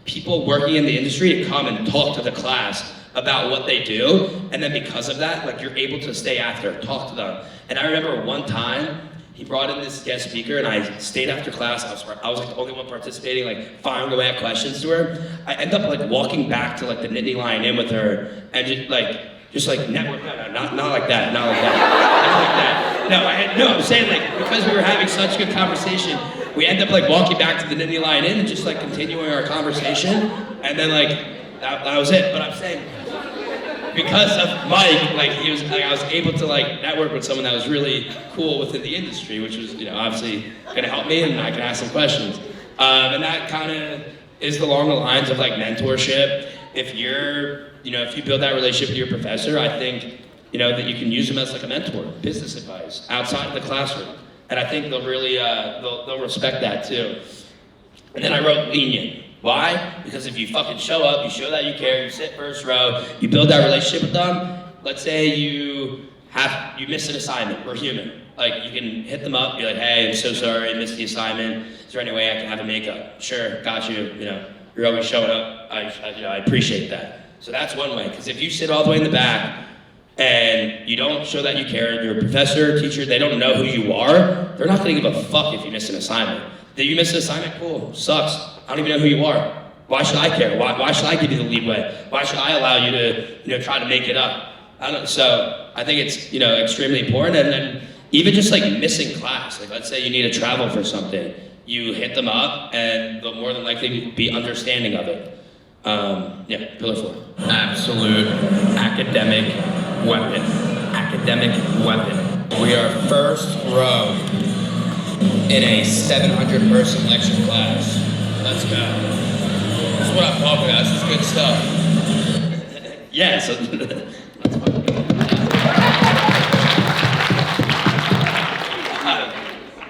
people working in the industry, to come and talk to the class about what they do. And then because of that, you're able to stay after, talk to them. And I remember one time, he brought in this guest speaker, and I stayed after class. I was like the only one participating, like firing away at questions to her. I ended up like walking back to like the Nittany Lion Inn with her, and just like network. No, not like that, not like that, not like that. No, I'm saying like because we were having such good conversation, we ended up like walking back to the Nittany Lion Inn and just like continuing our conversation, and then like that was it. But I'm saying, because of Mike, like he was, like I was able to like network with someone that was really cool within the industry, which was, you know, obviously gonna help me, and I can ask some questions. And that kind of is along the lines of like mentorship. If you build that relationship with your professor, I think, you know, that you can use them as like a mentor, business advice outside of the classroom, and I think they'll really they'll respect that too. And then I wrote lenient. Why? Because if you fucking show up, you show that you care, you sit first row, you build that relationship with them. Let's say you miss an assignment. We're human. Like, you can hit them up, be like, hey, I'm so sorry, I missed the assignment. Is there any way I can have a makeup? Sure, got you. You know, you're always showing up. I appreciate that. So that's one way. Because if you sit all the way in the back and you don't show that you care, your professor, teacher, they don't know who you are, they're not gonna give a fuck if you miss an assignment. Did you miss an assignment? Cool, sucks. I don't even know who you are. Why should I care? Why should I give you the leeway? Why should I allow you to, you know, try to make it up? So I think it's, you know, extremely important. And then even just like missing class, like let's say you need to travel for something, you hit them up and they'll more than likely be understanding of it. Yeah, pillar 4. Absolute academic weapon. Academic weapon. We are first row in a 700-person lecture class. Let's go. This is what I'm talking about. This is good stuff. Yeah,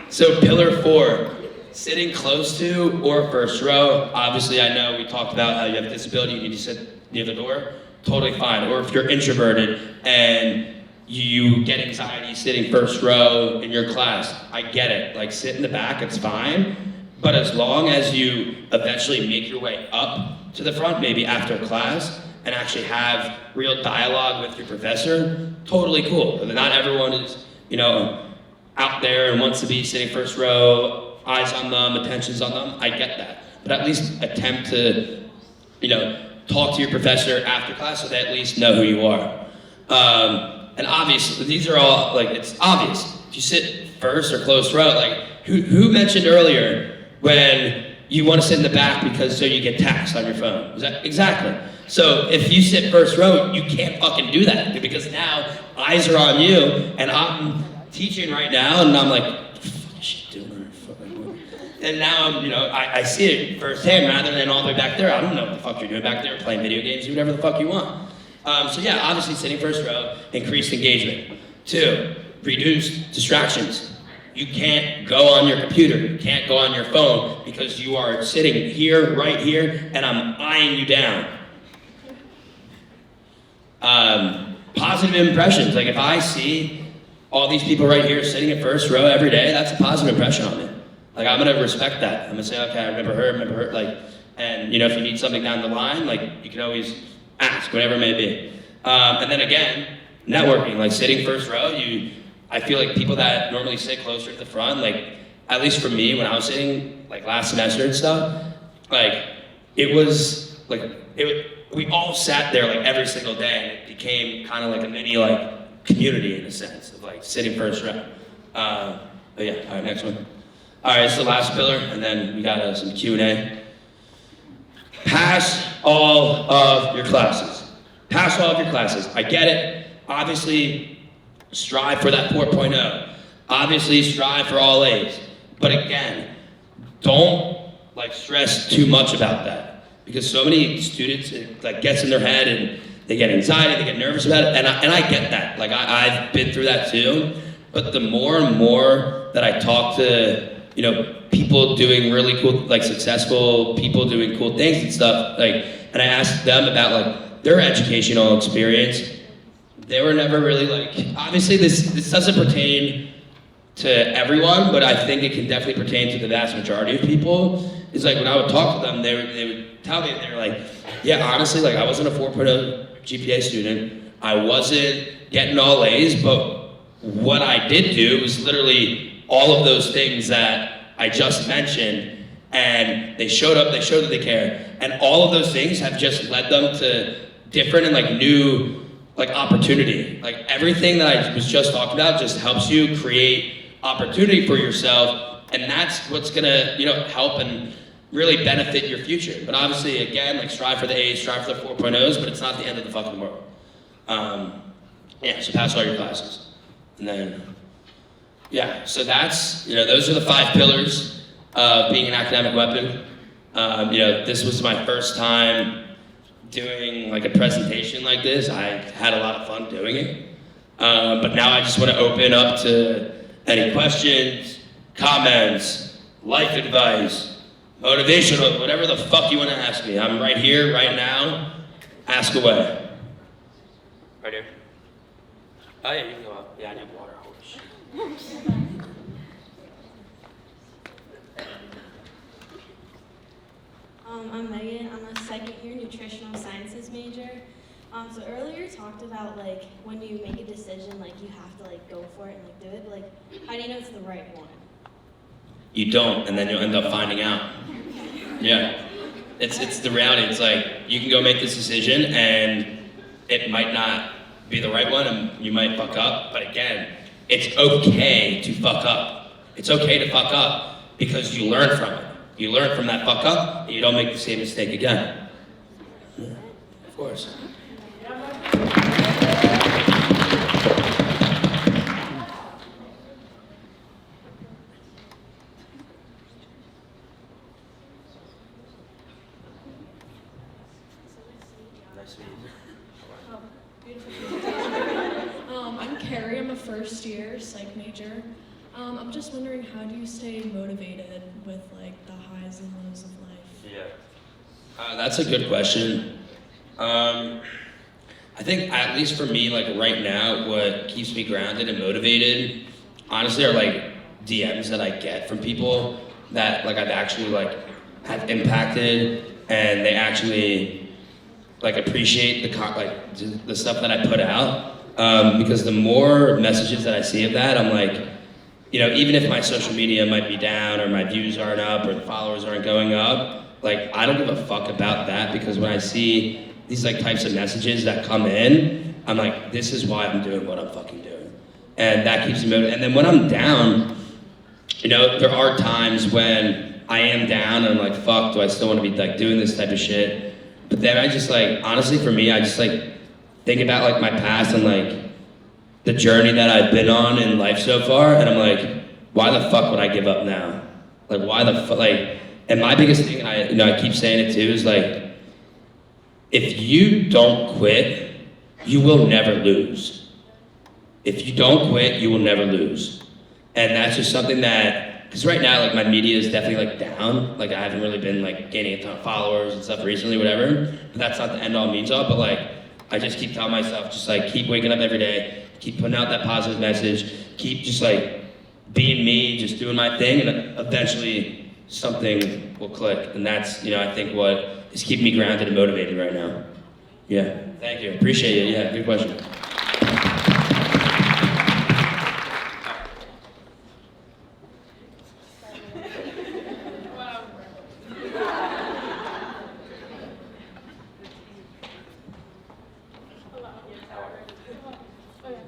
so pillar 4, sitting close to or first row. Obviously, I know we talked about how you have a disability, you need to sit near the door. Totally fine. Or if you're introverted and you get anxiety sitting first row in your class, I get it. Like, sit in the back, it's fine. But as long as you eventually make your way up to the front, maybe after class, and actually have real dialogue with your professor, totally cool. Not everyone is, you know, out there and wants to be sitting first row, eyes on them, attention's on them. I get that. But at least attempt to, you know, talk to your professor after class so they at least know who you are. And obviously, these are all, like, it's obvious. If you sit first or close row, like, who mentioned earlier when you want to sit in the back because so you get taxed on your phone? Exactly. So if you sit first row, you can't fucking do that because now eyes are on you, and I'm teaching right now, and I'm like, what the fuck is she doing? And now I'm, you know, I see it firsthand rather than all the way back there. I don't know what the fuck you're doing back there, playing video games, do whatever the fuck you want. So yeah, obviously sitting first row, increased engagement. 2, reduce distractions. You can't go on your computer, you can't go on your phone because you are sitting here, right here, and I'm eyeing you down. Positive impressions, like if I see all these people right here sitting in first row every day, that's a positive impression on me. Like, I'm gonna respect that. I'm gonna say, okay, I remember her, like, and you know, if you need something down the line, like, you can always ask, whatever it may be. And then again, networking, like sitting first row, I feel like people that normally sit closer to the front, like, at least for me, when I was sitting, like, last semester and stuff, like, it was, like, we all sat there, like, every single day, and it became kind of like a mini, like, community in a sense of, like, sitting first row. But yeah, all right, next one. All right, it's the last pillar, and then we got some Q&A. Pass all of your classes. Pass all of your classes. I get it. Obviously, strive for that 4.0. Obviously, strive for all A's. But again, don't like stress too much about that, because so many students, it like gets in their head and they get anxiety, they get nervous about it, and I get that. Like I've been through that too. But the more and more that I talk to, you know, people doing really cool, like successful people doing cool things and stuff, like, and I asked them about like their educational experience, they were never really like, obviously this doesn't pertain to everyone, but I think it can definitely pertain to the vast majority of people. It's like when I would talk to them, they would tell me, they were like, yeah, honestly, like I wasn't a 4.0 GPA student, I wasn't getting all A's, but what I did do was literally all of those things that I just mentioned, and they showed up, they showed that they care, and all of those things have just led them to different and like new like opportunity. Like everything that I was just talking about just helps you create opportunity for yourself, and that's what's gonna, you know, help and really benefit your future. But obviously, again, like strive for the A's, strive for the 4.0s, but it's not the end of the fucking world. Yeah, so pass all your classes. And then, yeah, so that's, you know, those are the 5 pillars of being an academic weapon. You know, this was my first time doing like a presentation like this. I had a lot of fun doing it. But now I just want to open up to any questions, comments, life advice, motivational, whatever the fuck you want to ask me. I'm right here, right now. Ask away. Right here. Oh yeah, you can go up. Yeah, I need water. Holy shit. I'm Megan. I'm a second-year nutritional sciences major. So earlier you talked about like when you make a decision, like you have to like go for it and like do it. But, like, how do you know it's the right one? You don't, and then you'll end up finding out. Yeah, it's the reality. It's like you can go make this decision, and it might not be the right one, and you might fuck up. But again, it's okay to fuck up. It's okay to fuck up because you learn from it. You learn from that fuck up, and you don't make the same mistake again. Yeah, of course. I'm Carrie. I'm a first-year psych major. I'm just wondering, how do you stay motivated with like the highs and lows of life? Yeah. That's a good question. I think at least for me, like right now, what keeps me grounded and motivated, honestly, are like DMs that I get from people that like I've actually like have impacted, and they actually like appreciate the stuff that I put out. Because the more messages that I see of that, I'm like, you know, even if my social media might be down or my views aren't up or the followers aren't going up, like I don't give a fuck about that, because when I see these like types of messages that come in, I'm like, this is why I'm doing what I'm fucking doing. And that keeps me motivated. And then when I'm down, you know, there are times when I am down and I'm like, fuck, do I still want to be like doing this type of shit? But then I just like, honestly for me, I just like think about like my past and like the journey that I've been on in life so far, and I'm like, why the fuck would I give up now? Like, why the fuck, like, and my biggest thing, and I keep saying it too, is like, if you don't quit, you will never lose. If you don't quit, you will never lose. And that's just something that, because right now, like, my media is definitely like down. Like, I haven't really been like gaining a ton of followers and stuff recently, whatever. But that's not the end all means all, but like, I just keep telling myself, just like, keep waking up every day, keep putting out that positive message, keep just like being me, just doing my thing, and eventually something will click. And that's, you know, I think what is keeping me grounded and motivated right now. Yeah, thank you, appreciate it. Yeah, good question.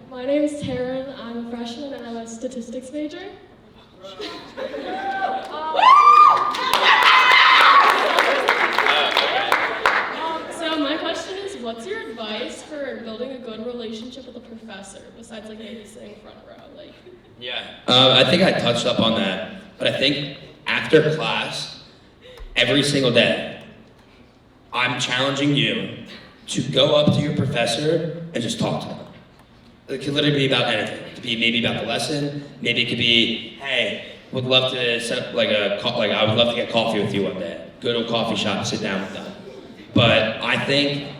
My name is Taryn. I'm a freshman and I'm a statistics major. So my question is, what's your advice for building a good relationship with a professor besides like maybe sitting front row? Like. Yeah. I think I touched up on that, but I think after class, every single day, I'm challenging you to go up to your professor and just talk to them. It could literally be about anything. It could be maybe about the lesson. Maybe it could be, hey, would love to set up I would love to get coffee with you one day. Go to a coffee shop, sit down with them. But I think,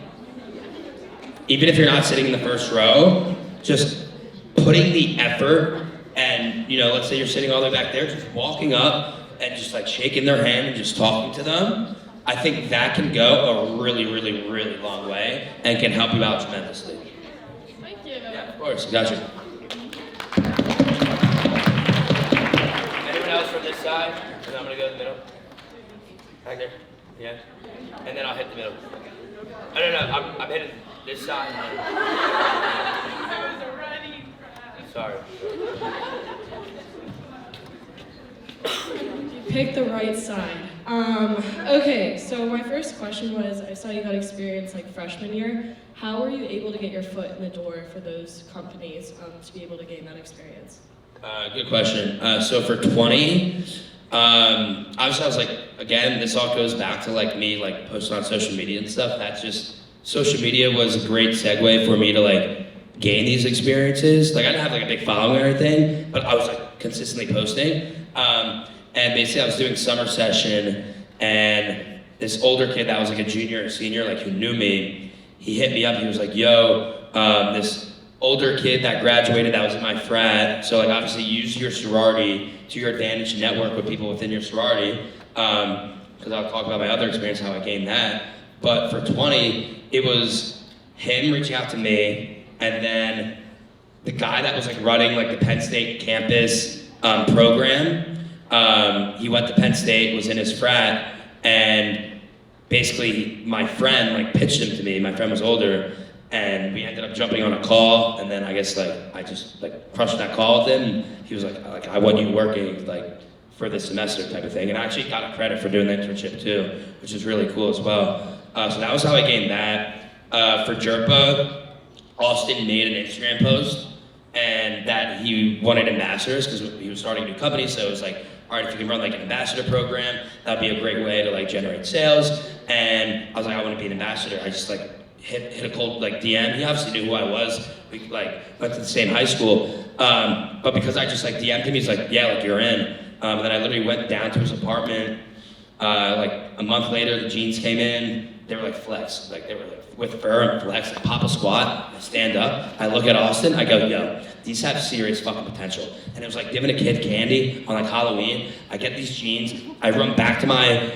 even if you're not sitting in the first row, just putting the effort, and you know, let's say you're sitting all the way back there, just walking up and just like shaking their hand and just talking to them, I think that can go a really, really, really long way and can help you out tremendously. Thank you. Yeah, of course, gotcha. side, and then I'm gonna go to the middle. Back there. Yeah. And then I'll hit the middle. No, I'm hitting this side. Sorry. You picked the right side. Okay, so my first question was, I saw you got experience like freshman year. How were you able to get your foot in the door for those companies to be able to gain that experience? Good question. So for 20, obviously I was like, again, this all goes back to like me like posting on social media and stuff. That's just, social media was a great segue for me to like gain these experiences. Like I didn't have like a big following or anything, but I was like consistently posting. And basically I was doing summer session and this older kid that was like a junior or senior, like who knew me, he hit me up, he was like, yo, this older kid that graduated that was in my frat, so like obviously use your sorority to your advantage to network with people within your sorority, because I'll talk about my other experience, how I gained that. But for 20, it was him reaching out to me, and then the guy that was like running like the Penn State campus program, he went to Penn State, was in his frat, and basically my friend like pitched him to me. My friend was older, and we ended up jumping on a call, and then I guess like I just like crushed that call with him. And he was like I want you working like for this semester type of thing, and I actually got a credit for doing the internship too, which is really cool as well. So that was how I gained that. For Jerpa, Austin made an Instagram post, and that he wanted ambassadors because he was starting a new company. So it was like, all right, if you can run like an ambassador program, that'd be a great way to like generate sales. And I was like, I want to be an ambassador. I just like hit a cold like DM. He obviously knew who I was. We like went to the same high school. But because I just like DM'd him, he's like, yeah, like you're in. And then I literally went down to his apartment. Like a month later, the jeans came in. They were like flex, like they were like with fur and flex. I pop a squat, I stand up, I look at Austin, I go, yo, these have serious fucking potential. And it was like giving a kid candy on like Halloween. I get these jeans, I run back to my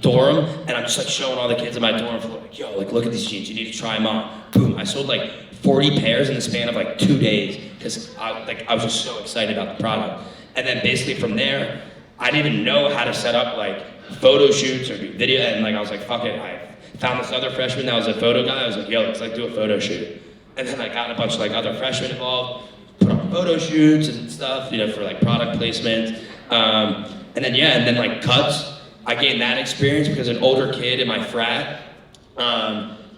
dorm, and I'm just like showing all the kids in my dorm floor, like, yo, like look at these jeans, you need to try them on. Boom, I sold like 40 pairs in the span of like 2 days, because I was just so excited about the product. And then basically from there, I didn't even know how to set up like photo shoots or do video, and like I was like, fuck it. I found this other freshman that was a photo guy. I was like, yo, let's like do a photo shoot. And then I got a bunch of like other freshmen involved, put on photo shoots and stuff, you know, for like product placement. And then like cuts. I gained that experience because an older kid in my frat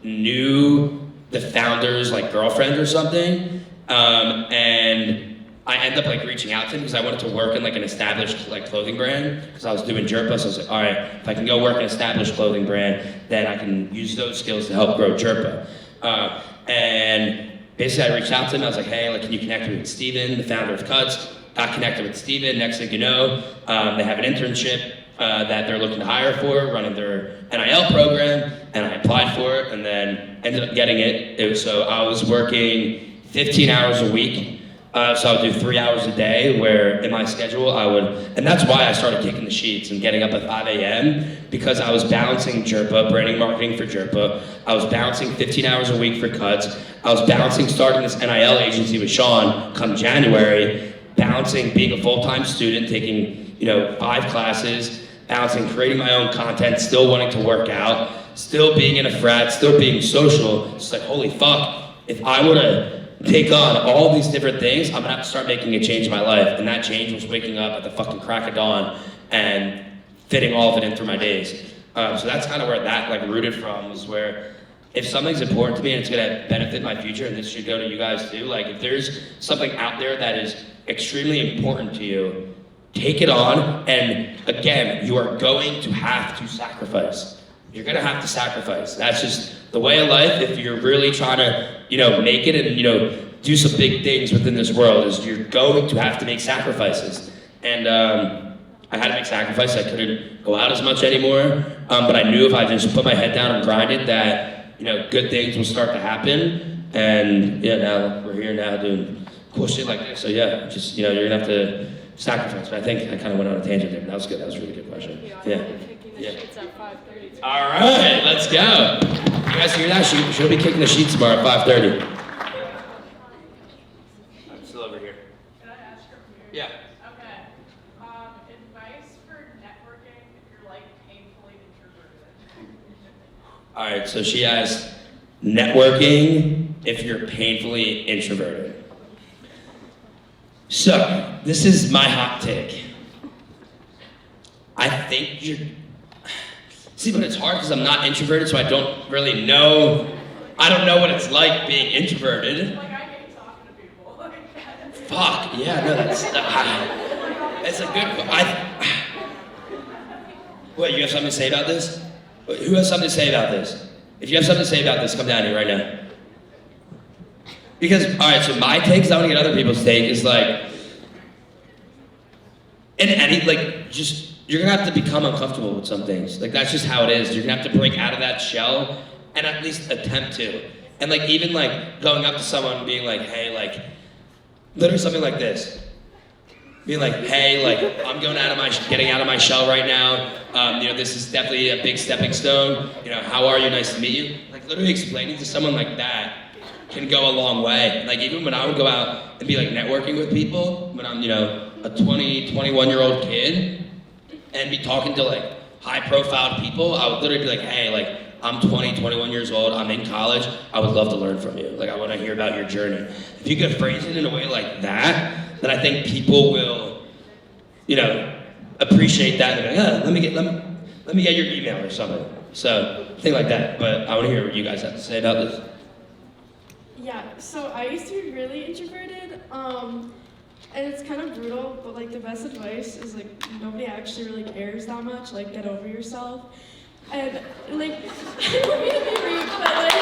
knew the founder's like girlfriend or something, and I ended up like reaching out to him because I wanted to work in like an established like clothing brand, because I was doing Jerpa. So I was like, all right, if I can go work in an established clothing brand, then I can use those skills to help grow Jerpa. And basically I reached out to him. I was like, hey, like, can you connect me with Steven, the founder of Cuts? Got connected with Steven. Next thing you know, they have an internship that they're looking to hire for, running their NIL program, and I applied for it and then ended up getting it. So I was working 15 hours a week. So I would do 3 hours a day, where in my schedule I would, and that's why I started kicking the sheets and getting up at 5 a.m. because I was balancing Jerpa, branding marketing for Jerpa. I was balancing 15 hours a week for Cuts. I was balancing starting this NIL agency with Sean come January, balancing being a full-time student, taking 5 classes, balancing creating my own content, still wanting to work out, still being in a frat, still being social. It's like, holy fuck, if I would have take on all these different things, I'm gonna have to start making a change in my life. And that change was waking up at the fucking crack of dawn and fitting all of it in through my days. So that's kind of where that like rooted from, was where if something's important to me and it's gonna benefit my future, and this should go to you guys too, like if there's something out there that is extremely important to you, take it on. And again, you are going to have to sacrifice. You're gonna have to sacrifice. That's just the way of life. If you're really trying to, make it and, do some big things within this world, is you're going to have to make sacrifices. And I had to make sacrifices. I couldn't go out as much anymore. But I knew if I just put my head down and grinded that, good things will start to happen. And yeah, now we're here now doing cool shit like this. So yeah, just, you're gonna have to sacrifice. But I think I kind of went on a tangent there, but that was good. That was a really good question. Yeah. All right, let's go. You guys hear that? She'll be kicking the sheets tomorrow at 5:30. I'm still over here. Can I ask her from here? Yeah. Okay. In All right, so she asked, networking if you're painfully introverted. So, this is my hot take. I think you're... See, but it's hard because I'm not introverted, so I don't really know... I don't know what it's like being introverted. Like, I hate talking to people. Fuck, yeah, no, that's a good... Wait, you have something to say about this? Who has something to say about this? If you have something to say about this, come down here right now. Because, all right, so my take, because I want to get other people's take, is like, in any, like, just, you're going to have to become uncomfortable with some things. Like, that's just how it is. You're going to have to break out of that shell and at least attempt to. And, like, even, like, going up to someone and being like, hey, like, literally something like this. Being like, hey, like, I'm getting out of my shell right now. You know, this is definitely a big stepping stone. You know, how are you? Nice to meet you. Like, literally explaining to someone like that can go a long way. Like, even when I would go out and be like networking with people, when I'm, you know, a 20, 21-year-old kid, and be talking to like high-profile people, I would literally be like, hey, like, I'm 20, 21 years old, I'm in college, I would love to learn from you. Like, I want to hear about your journey. If you could phrase it in a way like that, then I think people will, you know, appreciate that. And be like, let me get your email or something. So, thing like that. But I want to hear what you guys have to say about this. Yeah, so I used to be really introverted, and it's kind of brutal, but like the best advice is like nobody actually really cares that much, like get over yourself. And like, I don't mean to be rude, but like,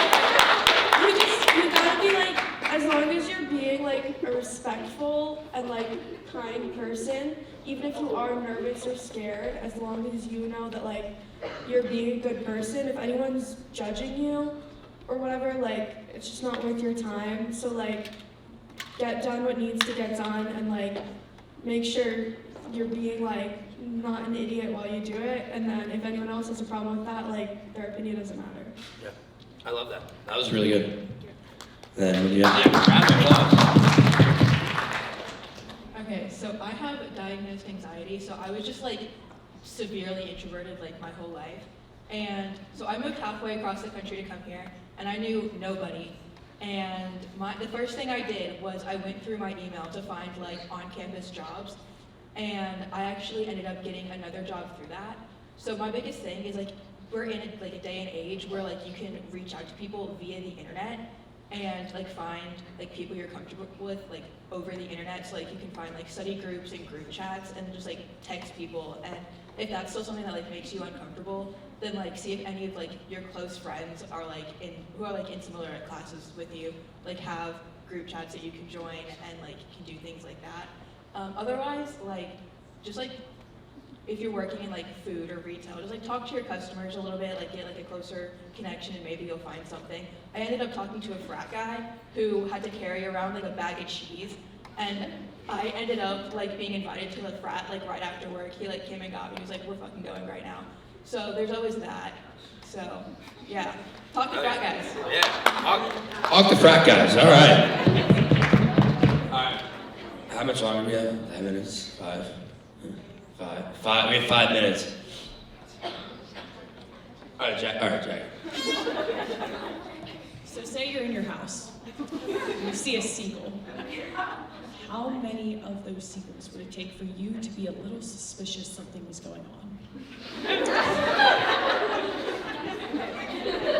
you gotta be like, as long as you're being like a respectful and like kind person, even if you are nervous or scared, as long as you know that like you're being a good person, if anyone's judging you or whatever, like it's just not worth your time. So like get done what needs to get done and like make sure you're being like not an idiot while you do it, and then if anyone else has a problem with that, like their opinion doesn't matter. Yeah, I love that. That was really good. Then when you have round of applause. Okay, so I have diagnosed anxiety, so I was just like severely introverted like my whole life. And so I moved halfway across the country to come here, and I knew nobody. And the first thing I did was I went through my email to find like on-campus jobs, and I actually ended up getting another job through that. So my biggest thing is like we're in like a day and age where like you can reach out to people via the internet and like find like people you're comfortable with like over the internet. So like you can find like study groups and group chats and just like text people. And if that's still something that like makes you uncomfortable, then like see if any of like your close friends are like who are like in similar classes with you, like have group chats that you can join and like can do things like that. Otherwise, like just like if you're working in like food or retail, just like talk to your customers a little bit, like get like a closer connection and maybe you'll find something. I ended up talking to a frat guy who had to carry around like a bag of cheese, and I ended up like being invited to the frat like right after work. He like came and got me. He was like, "We're fucking going right now." So there's always that. So yeah, talk to frat guys. Yeah, talk to frat guys. All right. All right. How much longer do we have? 10 minutes? 5? 5. We have 5 minutes. All right, Jack. So say you're in your house, you see a seagull. How many of those seagulls would it take for you to be a little suspicious something was going on?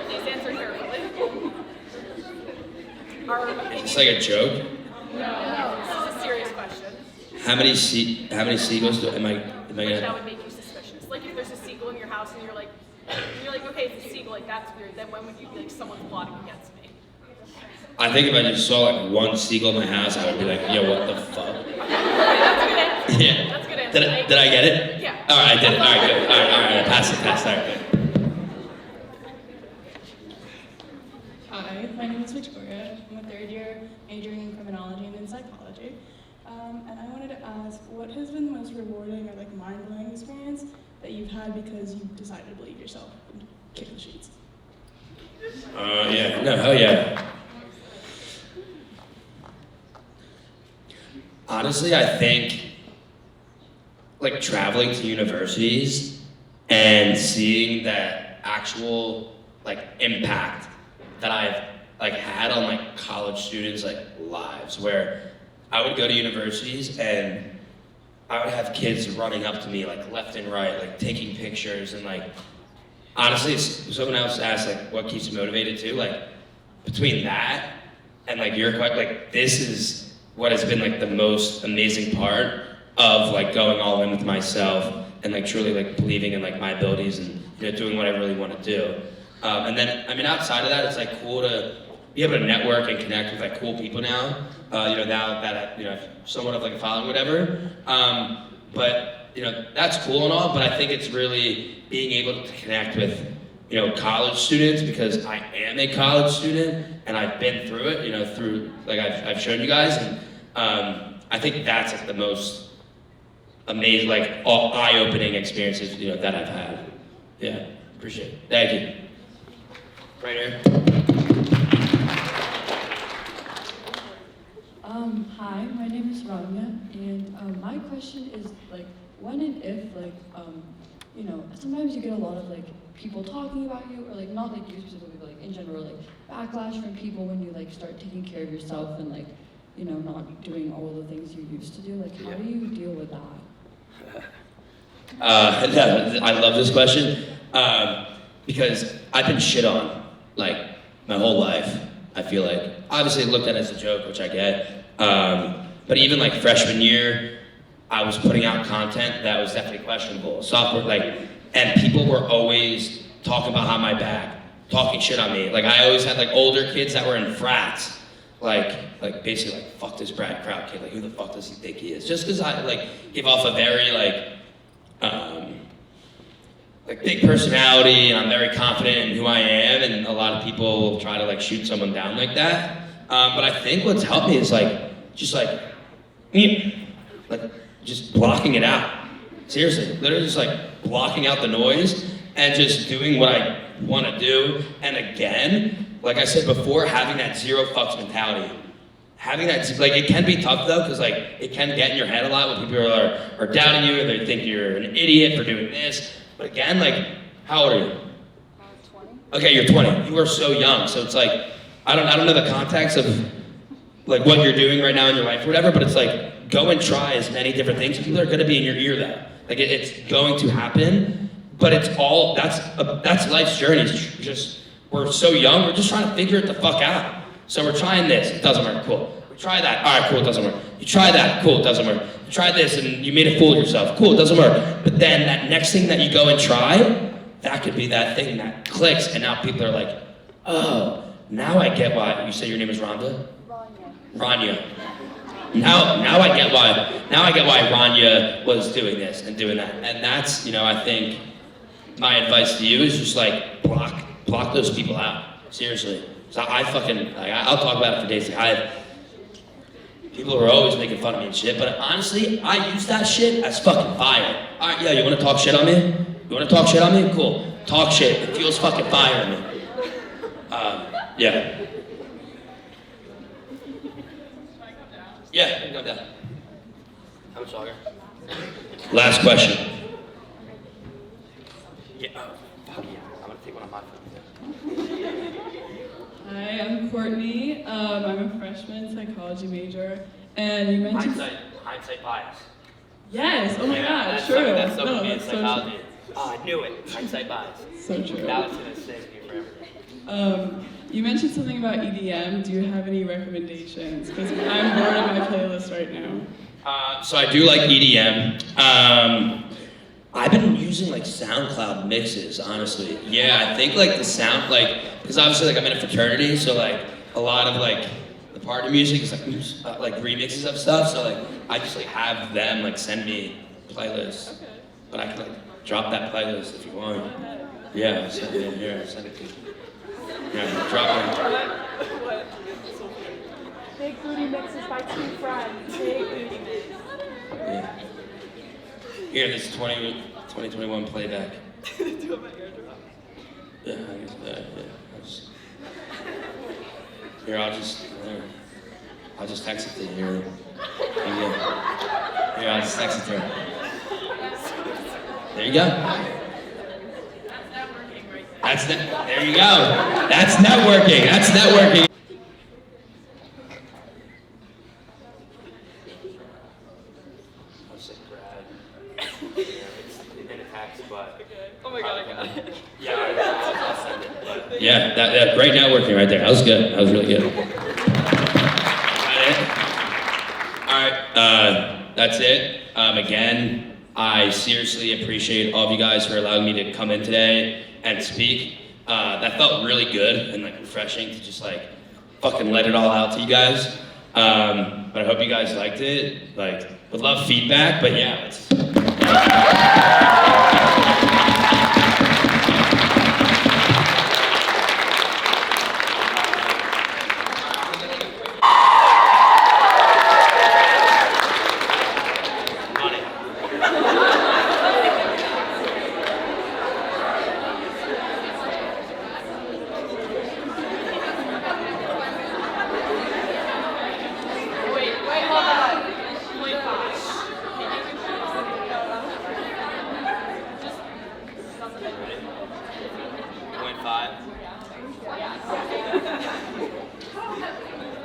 Please answer carefully. Is this like a joke? No, this is a serious question. How many seagulls am I Which gonna? that would make you suspicious. Like if there's a seagull in your house and you're like, okay, it's a seagull, like that's weird. Then when would you be like, someone's plotting against me? I think if I just saw like one seagull in my house, I would be like, yo, what the fuck? That's a good answer. Yeah. That's a good answer. Did I get it? Yeah. All right, I did it. All right, good. All right, I passed the test. All right, good. Hi, my name is Victoria. I'm a third year majoring in criminology and in psychology. And I wanted to ask, what has been the most rewarding or like mind-blowing experience that you've had because you decided to believe yourself and kick the sheets? Yeah. No, hell yeah. Honestly, I think like traveling to universities and seeing that actual like impact that I've like had on like college students' like lives, where I would go to universities and I would have kids running up to me like left and right, like taking pictures, and like honestly, someone else asked like what keeps you motivated too, like between that and like your question, like this is what has been like the most amazing part of like going all in with myself and like truly like believing in like my abilities and doing what I really want to do. And then I mean outside of that, it's like cool to be able to network and connect with like cool people now. Now that somewhat of like a following, whatever. But that's cool and all. But I think it's really being able to connect with college students, because I am a college student and I've been through it. Through like I've shown you guys, and I think that's like the most amazing, like eye-opening experiences that I've had. Yeah, appreciate it. Thank you. Right here. Hi, my name is Ramya, and my question is like, when and if sometimes you get a lot of like people talking about you, or like not like you specifically, but like in general, like backlash from people when you like start taking care of yourself and like not doing all the things you used to do. Like, how do you deal with that? I love this question because I've been shit on like my whole life. I feel like obviously looked at as a joke, which I get. But even like freshman year, I was putting out content that was definitely questionable. Sophomore, and people were always talking behind my back, talking shit on me. Like I always had like older kids that were in frats, like basically like, fuck this Brad Kraut kid, like who the fuck does he think he is? Just because I like give off a very like big personality, and I'm very confident in who I am, and a lot of people will try to like shoot someone down like that. But I think what's helped me is just blocking it out. Seriously, literally just like blocking out the noise and just doing what I want to do. And again, like I said before, having that zero fucks mentality. Having that, like, it can be tough though, because like it can get in your head a lot when people are doubting you, and they think you're an idiot for doing this. But again, like, how old are you? 20. Okay, you're 20. You are so young. So it's like, I don't know the context of like what you're doing right now in your life or whatever, but it's like, go and try as many different things. People are gonna be in your ear though. Like it's going to happen, but it's all, that's life's journey. It's just, we're so young, we're just trying to figure it the fuck out. So we're trying this, it doesn't work, cool. We try that, all right, cool, it doesn't work. You try that, cool, it doesn't work. You try this and you made a fool of yourself, cool, it doesn't work. But then that next thing that you go and try, that could be that thing that clicks, and now people are like, oh, now I get why. You said your name is Rhonda? Rania. Now I get why Rania was doing this and doing that. And that's, I think my advice to you is just like block those people out. Seriously. So I'll talk about it for days. People are always making fun of me and shit, but honestly, I use that shit as fucking fire. All right, yeah, you want to talk shit on me? You want to talk shit on me? Cool. Talk shit. It feels fucking fire on me. Yeah. Yeah, you can come down. How much longer? Last question. Yeah. Fuck yeah. I'm gonna take one on my phone. Hi, I'm Courtney. I'm a freshman psychology major, and you mentioned Hindsight bias. Yes. Oh my God. That's True. That's so no, good in that's psychology. so true. Oh, I knew it. Hindsight bias. So true. Now it's gonna stay with me forever. You mentioned something about EDM. Do you have any recommendations? Because I'm bored of my playlist right now. So I do like EDM. I've been using like SoundCloud mixes, honestly. Yeah, I think like the sound, because obviously like I'm in a fraternity, so like a lot of like the party music is like remixes of stuff. So like I just like have them like send me playlists, but I can like drop that playlist if you want. Yeah, send it in here. Send it to you. Yeah, drop it. Big booty mixes by two friends. Big booty mix. Yeah. Here, this 2021 playback. Do it by airdrop. Yeah, I guess that. Yeah. I'll just text it to you. Here, I'll just text it to her. There you go. That's not working right now. There you go. That's networking. That's networking. Oh my god, I got it. Yeah, that great networking right there. That was good. That was really good. All right, that's it. Again, I seriously appreciate all of you guys for allowing me to come in today and speak. That felt really good and like refreshing to just like fucking let it all out to you guys. But I hope you guys liked it. Like, would love feedback, but yeah, let's.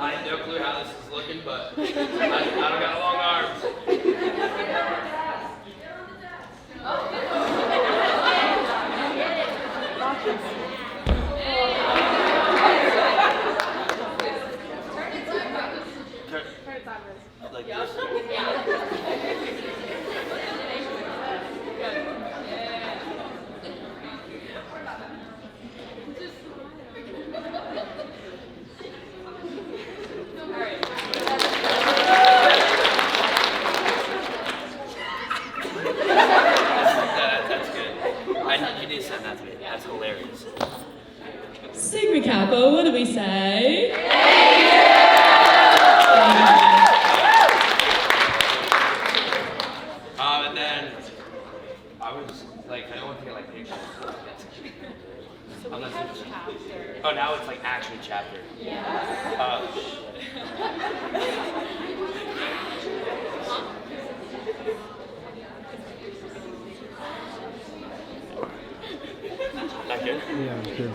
I have no clue how this is looking, but I don't got long arms. Turn it sideways. Like this? That's good. You need to send that to me. That's hilarious. Sigma Kappa, what do we say? And then I was like, I don't want to get like pictures. Unless it's chapter. Oh, now it's like action chapter. Yeah. Oh shit.